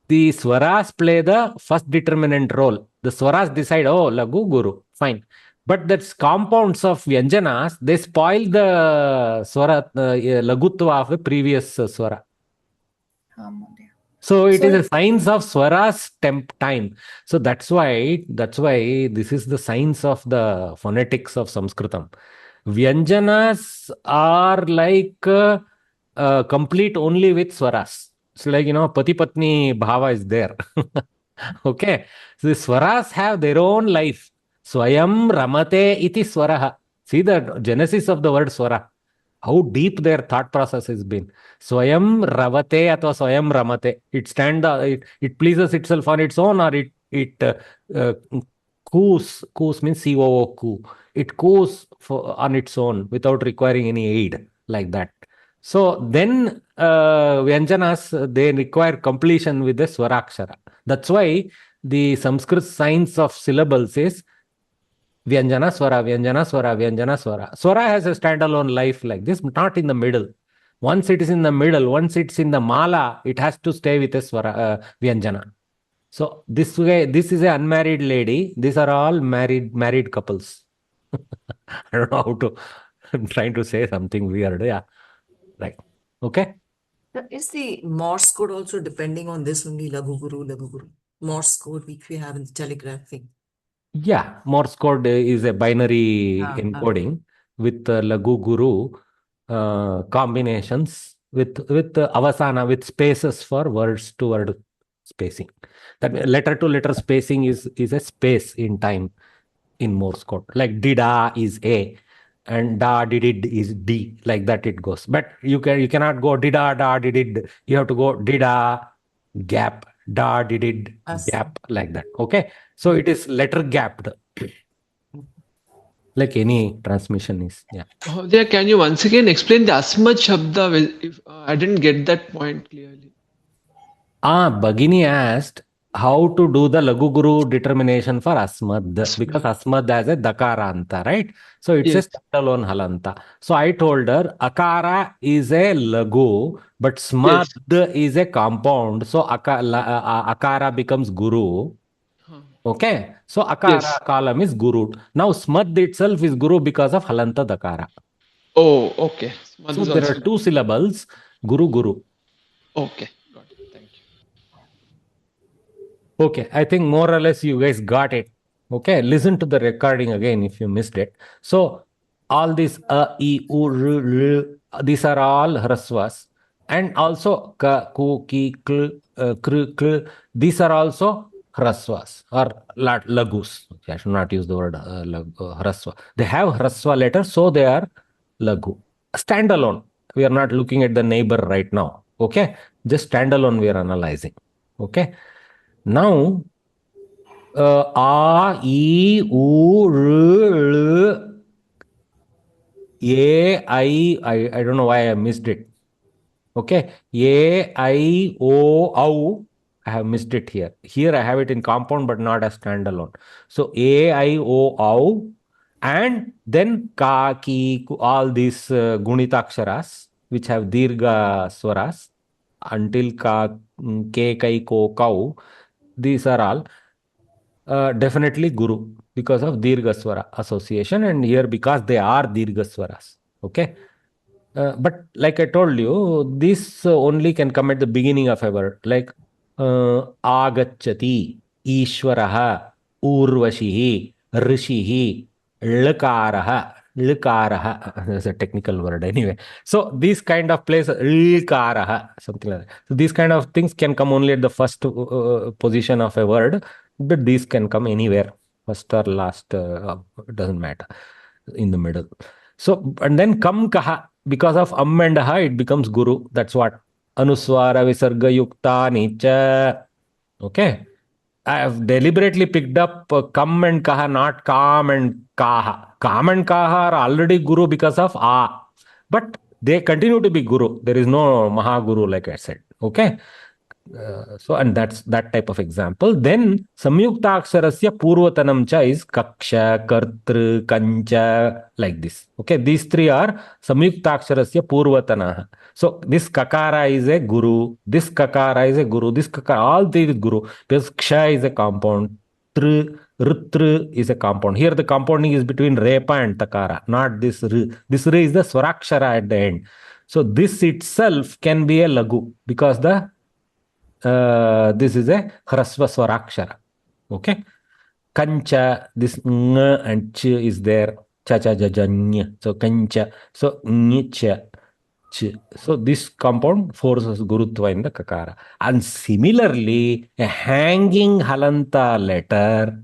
The Swaras play the first determinant role. The Swaras decide, Lagu, Guru. Fine. But that's compounds of Vyanjanas, they spoil the Swara, Lagutva of a previous Swara. So it is a science of Swara's time. So that's why this is the science of the phonetics of Sanskritam. Vyanjanas are like complete only with Swaras. It's like, Pati Patni Bhava is there. Okay. So the Swaras have their own life. Swayam Ramate iti Swaraha. See the genesis of the word Swara. How deep their thought process has been. Swayam Ravate atwa Swayam Ramate. It pleases itself on its own, or it coos. Coos means COO coo. It coos on its own without requiring any aid, like that. So then Vyanjanas, they require completion with the Swarakshara. That's why the Sanskrit science of syllables is Vyanjana Swara, Vyanjana Swara, Vyanjana Swara. Swara has a standalone life like this, not in the middle. Once it is in the middle, once it's in the mala, it has to stay with a Swara, Vyanjana. So this way, this is an unmarried lady. These are all married couples. I don't know how to. I'm trying to say something weird. Yeah, right. Okay. Is the Morse code also depending on this only, Lagu Guru? Morse code which we have in the telegraph thing. Yeah, Morse code is a binary encoding with Lagu Guru combinations with avasana, with spaces for words to word spacing. That letter to letter spacing is a space in time in Morse code. Like dida is A and da didid is D. Like that it goes. But you cannot go dida da didid. You have to go dida gap da didid gap, like that. Okay. So it is letter gapped. Like any transmission is, yeah. Mahodaya, can you once again explain the Asmad Shabda? If, I didn't get that point clearly. Bhagini asked how to do the Lagu Guru determination for Asmad, because Asmad has a Dakaranta, right? So it's Yes. a standalone Halanta. So I told her Akara is a Lagu, but Smad is a compound. So Akara becomes Guru. Okay. So Akara column is Guru. Now Smad itself is Guru because of Halanta Dakara. Oh, okay. Smad So is there also are two syllables, Guru Guru. okay. Got it. Thank you. Okay, I think more or less you guys got it. Okay, listen to the recording again if you missed it. So all these I, U, R, these are all hrasvas, and also ka, ku, ki, kl, kr, these are also hrasvas or lagus. Okay, I should not use the word hrasva. They have hrasva letters, so they are lagu. Standalone. We are not looking at the neighbor right now. Okay, just standalone we are analyzing. Okay. Now, A, I, U, R, L, A, I don't know why I missed it. Okay. A, I, O, O, I have missed it here. Here I have it in compound, but not as standalone. So A, I, O, O, and then Ka, Ki, all these Gunitaksharas, which have Dirga Swaras, until Ka, Ke, Kai, Ko, Kau. These are all. Definitely Guru because of Dirghaswara association, and here because they are Dirghaswaras. Okay. But like I told you, this only can come at the beginning of a word, like Agachati, Ishwaraha, Urvashihi, Rishihi, Lkaraha. That's a technical word anyway. So these kind of places, Lkaraha, something like that. So these kind of things can come only at the first position of a word, but these can come anywhere, first or last, it doesn't matter, in the middle. So, and then Kam Kaha, because of and Ha, it becomes Guru. That's what. Anuswara Visarga Yukta Nicha. Okay. I have deliberately picked up Kam and Kaha, not Kam and Kaha. Kam and Kaha are already Guru because of A. But they continue to be Guru. There is no Mahaguru, like I said. Okay. So, and that's that type of example. Then Samyukta Aksharasya Purvatanam cha is Kaksha, Kartru, Kancha, like this. Okay, these three are Samyukta Aksharasya Purvatana. So this Kakara is a Guru, this Kakara is a Guru, this Kakara, all three is Guru. Because Ksha is a compound, Tr, Rutr is a compound. Here the compounding is between Repa and Takara, not this R. This R is the Swarakshara at the end. So this itself can be a Lagu because this is a Hrasva Swarakshara. Okay. Kancha, this ng and ch is there. Cha cha ja ja ny. So kancha. So ny cha ch. So this compound forces Gurutva in the Kakara. And similarly, a hanging Halanta letter,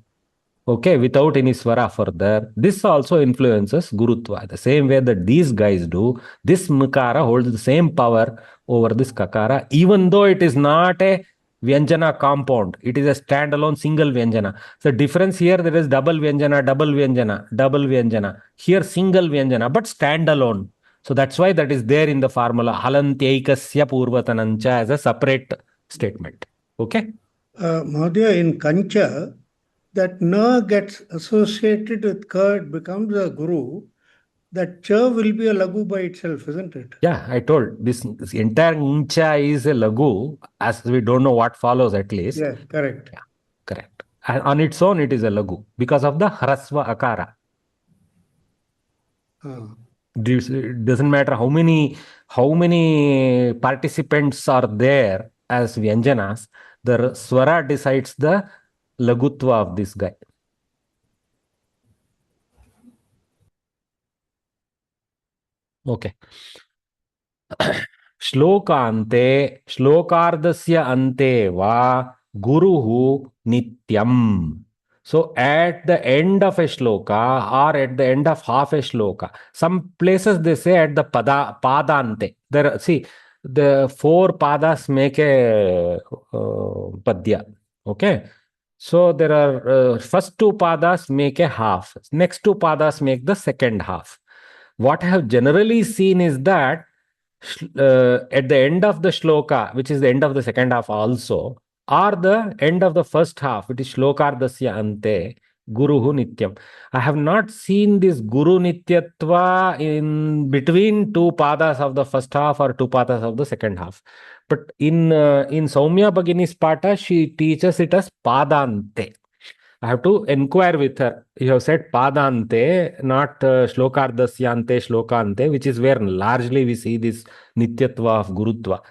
okay, without any swara further, this also influences Gurutva. The same way that these guys do, this Mukara holds the same power over this Kakara, even though it is not a Vyanjana compound. It is a standalone single Vyanjana. So difference here, there is double Vyanjana, double Vyanjana, double Vyanjana. Here single Vyanjana, but standalone. So that's why that is there in the formula. Halantyaikasya Purvatanancha as a separate statement. Okay? Mahodaya, in Kancha, that na gets associated with ka, it becomes a guru. That cha will be a lagu by itself, isn't it? Yeah, I told this entire incha is a lagu, as we don't know what follows at least. Yeah, correct. Yeah, correct. And on its own, it is a lagu because of the hrasva akara. It doesn't matter how many participants are there as vyanjanas. The swara decides the lagutva of this guy. Okay. Shlokaante, Shlokardasya ante va guruhu nityam. So at the end of a shloka or at the end of half a shloka, some places they say at the padante. There, see, the four padas make a padya. Okay. So there are first two padas make a half. Next two padas make the second half. What I have generally seen is that at the end of the shloka, which is the end of the second half also, or the end of the first half, it is shlokardasya ante, guruhu nityam. I have not seen this guru nityatva in between two padas of the first half or two padas of the second half. But in Soumya Bhagini's pata, she teaches it as padante. I have to inquire with her. You have said padante, not shlokardasyante, shlokante, which is where largely we see this nityatva of gurutva.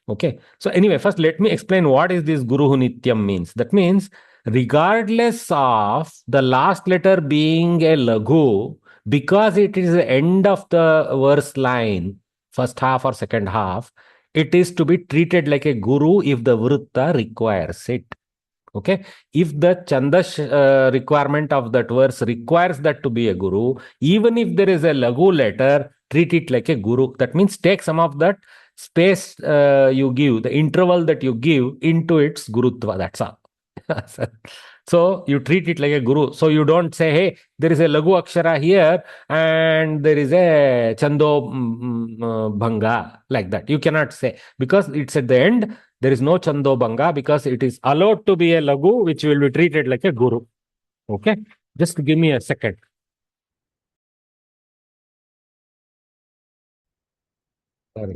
Okay. So anyway, first let me explain what is this guruhu nityam means. That means regardless of the last letter being a lagu, because it is the end of the verse line, first half or second half, it is to be treated like a guru if the vrutta requires it. Okay, if the chandash requirement of that verse requires that to be a guru, even if there is a lagu letter, treat it like a guru. That means take some of that space you give, the interval that you give into its gurutva. That's all. So you treat it like a guru. So you don't say, hey, there is a lagu akshara here and there is a chando bhanga, like that. You cannot say, because it's at the end. There is no chando bhanga because it is allowed to be a lagu, which will be treated like a guru. Okay, just give me a second. Sorry.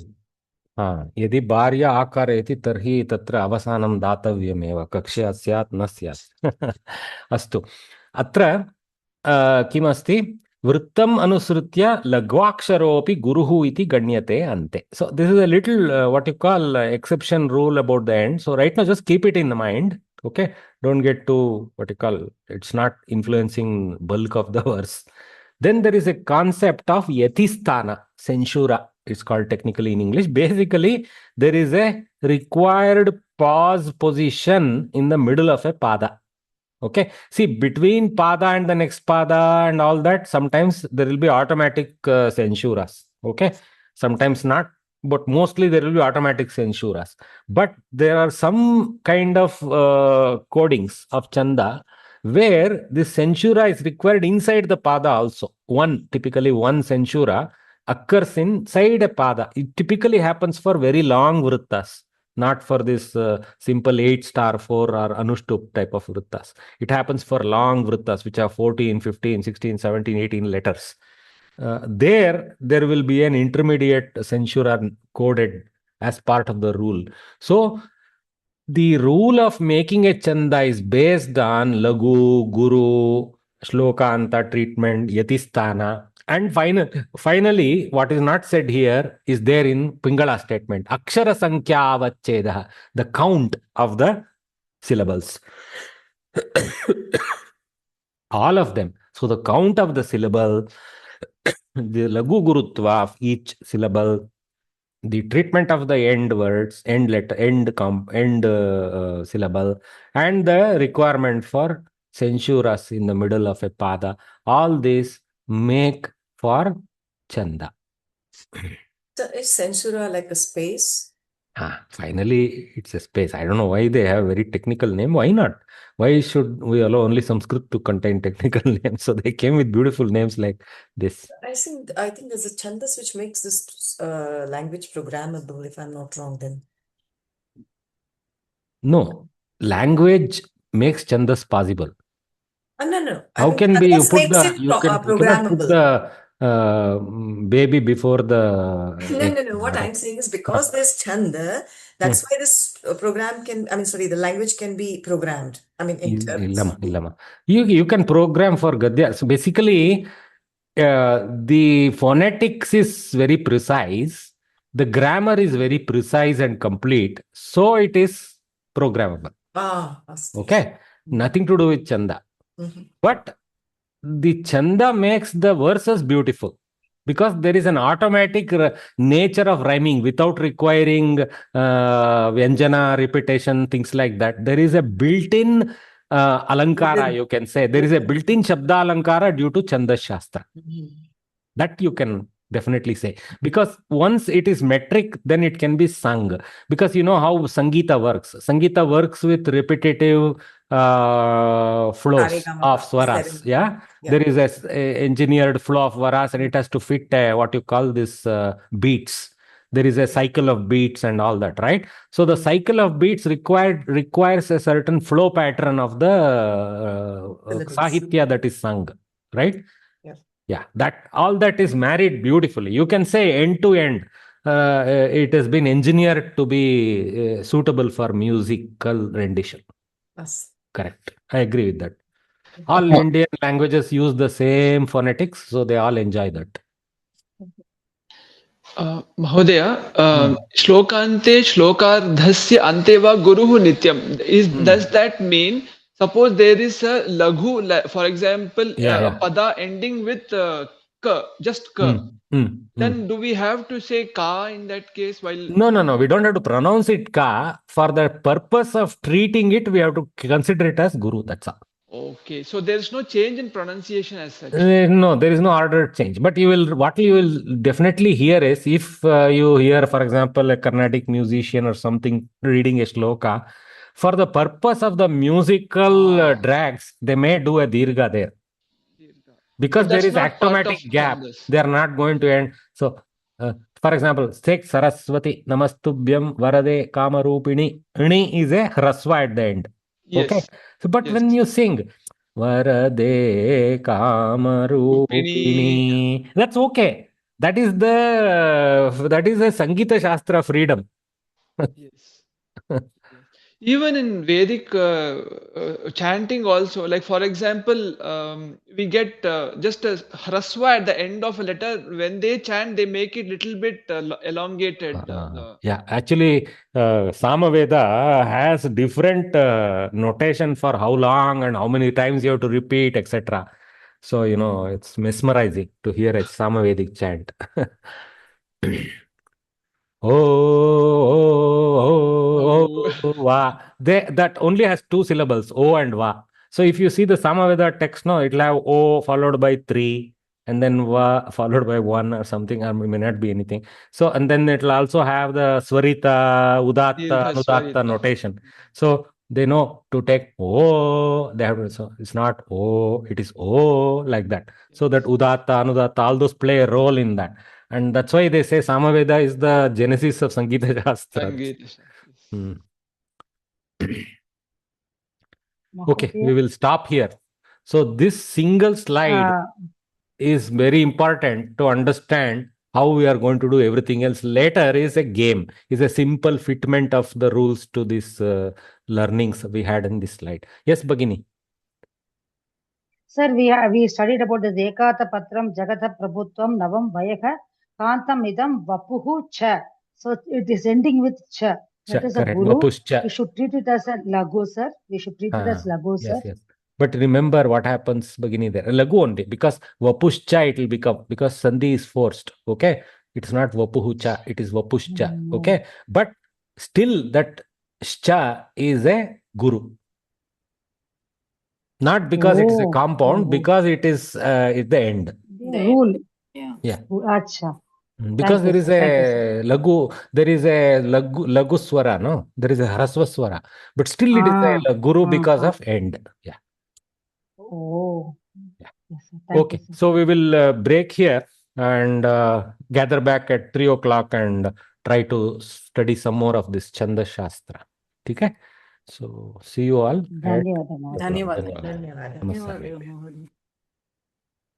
यदि भार्या आकारयति तर्हि तत्र अवसानं दातव्यमेव, कक्ष्या स्यात् न स्यात्. अस्तु, अत्र किमस्ति, वृत्तम् अनुसृत्य लघ्वाक्षरोपि गुरुः इति गण्यते अन्ते. So this is a little what you call exception rule about the end. So right now just keep it in the mind. Okay, don't get too what you call, it's not influencing bulk of the verse. Then there is a concept of yatisthana, censura. It's called technically in English. Basically, there is a required pause position in the middle of a pada. Okay. See, between pada and the next pada and all that, sometimes there will be automatic censuras. Okay. Sometimes not, but mostly there will be automatic censuras. But there are some kind of codings of chanda where this censura is required inside the pada also. Typically one censura occurs inside a pada. It typically happens for very long vrittas, not for this simple 8*4 or anushtup type of vrittas. It happens for long vrittas, which are 14, 15, 16, 17, 18 letters. There will be an intermediate censura coded as part of the rule. So the rule of making a chanda is based on lagu, guru, shlokanta treatment, yatisthana. And finally, what is not said here is there in Pingala statement. Akshara sankhya avacheda, the count of the syllables. All of them. So the count of the syllable, the lagu gurutva of each syllable, the treatment of the end words, end letter, end syllable, and the requirement for censuras in the middle of a pada, all these make for chanda. So is censura like a space? Finally, it's a space. I don't know why they have a very technical name. Why not? Why should we allow only Sanskrit to contain technical names? So they came with beautiful names like this. I think there's a chandas which makes this language programmable, if I'm not wrong then. No, language makes chandas possible. No. How can be you put the you cannot put the baby before the No. What I'm saying is because there's chanda, that's why this program the language can be programmed. You can program for Gadya. So basically, the phonetics is very precise. The grammar is very precise and complete. So it is programmable. Okay. Nothing to do with chanda. But the chanda makes the verses beautiful because there is an automatic nature of rhyming without requiring vyanjana, repetition, things like that. There is a built-in alankara, you can say. There is a built-in shabda alankara due to chanda shastra. That you can definitely say. Because once it is metric, then it can be sung. Because you know how Sangeeta works. Sangeeta works with repetitive flows of swaras. Yeah? There is a engineered flow of swaras, and it has to fit what you call this beats. There is a cycle of beats and all that, right? So the cycle of beats requires a certain flow pattern of the sahitya that is sung, right? Yeah, that all that is married beautifully. You can say end to end. It has been engineered to be suitable for musical rendition. Yes. Correct. I agree with that. All Indian languages use the same phonetics, so they all enjoy that. महोदय श्लोकान्ते श्लोकार्धस्य अन्ते वा गुरुः नित्यम् does that mean suppose there is a laghu, for example, pada ending with ka, just ka, then do we have to say ka in that case? While no, we don't have to pronounce it ka. For the purpose of treating it, we have to consider it as guru. That's all. Okay, so there is no change in pronunciation as such. No, there is no order change. But what you will definitely hear is, if you hear, for example, a Carnatic musician or something reading a shloka, for the purpose of the musical drags, they may do a dirgha there. Because there is automatic gap. They are not going to end. So, for example, take Saraswati Namastubhyam Varade Kamarupini. Ini is a hrasva at the end. Okay. So, but when you sing Varade Kamarupini, that's okay. That is a Sangeeta Shastra freedom. Yes. Even in Vedic chanting also, like for example, we get just a hrasva at the end of a letter. When they chant, they make it little bit elongated. Yeah, actually, Samaveda has different notation for how long and how many times you have to repeat, etc. So, it's mesmerizing to hear a Samavedic chant. Va. That only has two syllables, O and Va. So if you see the Samaveda text, no, it'll have O followed by 3, and then Va followed by 1 or something, or may not be anything. So, and then it'll also have the Swarita, Udatta, Anudatta notation. So they know to take O, they have to, so it's not O, it is O, like that. So that Udatta, Anudatta, all those play a role in that. And that's why they say Samaveda is the genesis of Sangeeta Shastra. Okay, we will stop here. So this single slide is very important to understand how we are going to do everything else. Later is a game, is a simple fitment of the rules to these learnings we had in this slide. Yes, Bhagini. Sir, we studied about the Ekata Patram Jagata Prabhutvam Navam Vayaha Kantam Idam Vapuhu Cha. So it is ending with Cha. That is a guru. We should treat it as a lagu, sir. We should treat it as lagu, sir. Yes. But remember what happens, Bhagini, there. Lagu only, because Vapushcha it will become, because Sandhi is forced. Okay. It's not Vapuhucha, it is Vapushcha. Okay. But still that Shcha is a guru. Not because it is a compound, because it is the end. Rule. Yeah. Acha. Because there is a lagu swara, no? There is a hrasva swara. But still it is a guru because of end. Yeah. Oh. Yeah. Yes, okay. So we will break here and gather back at 3 o'clock and try to study some more of this Chanda Shastra. Okay? So see you all. Dhanyavad. Dhanyavad.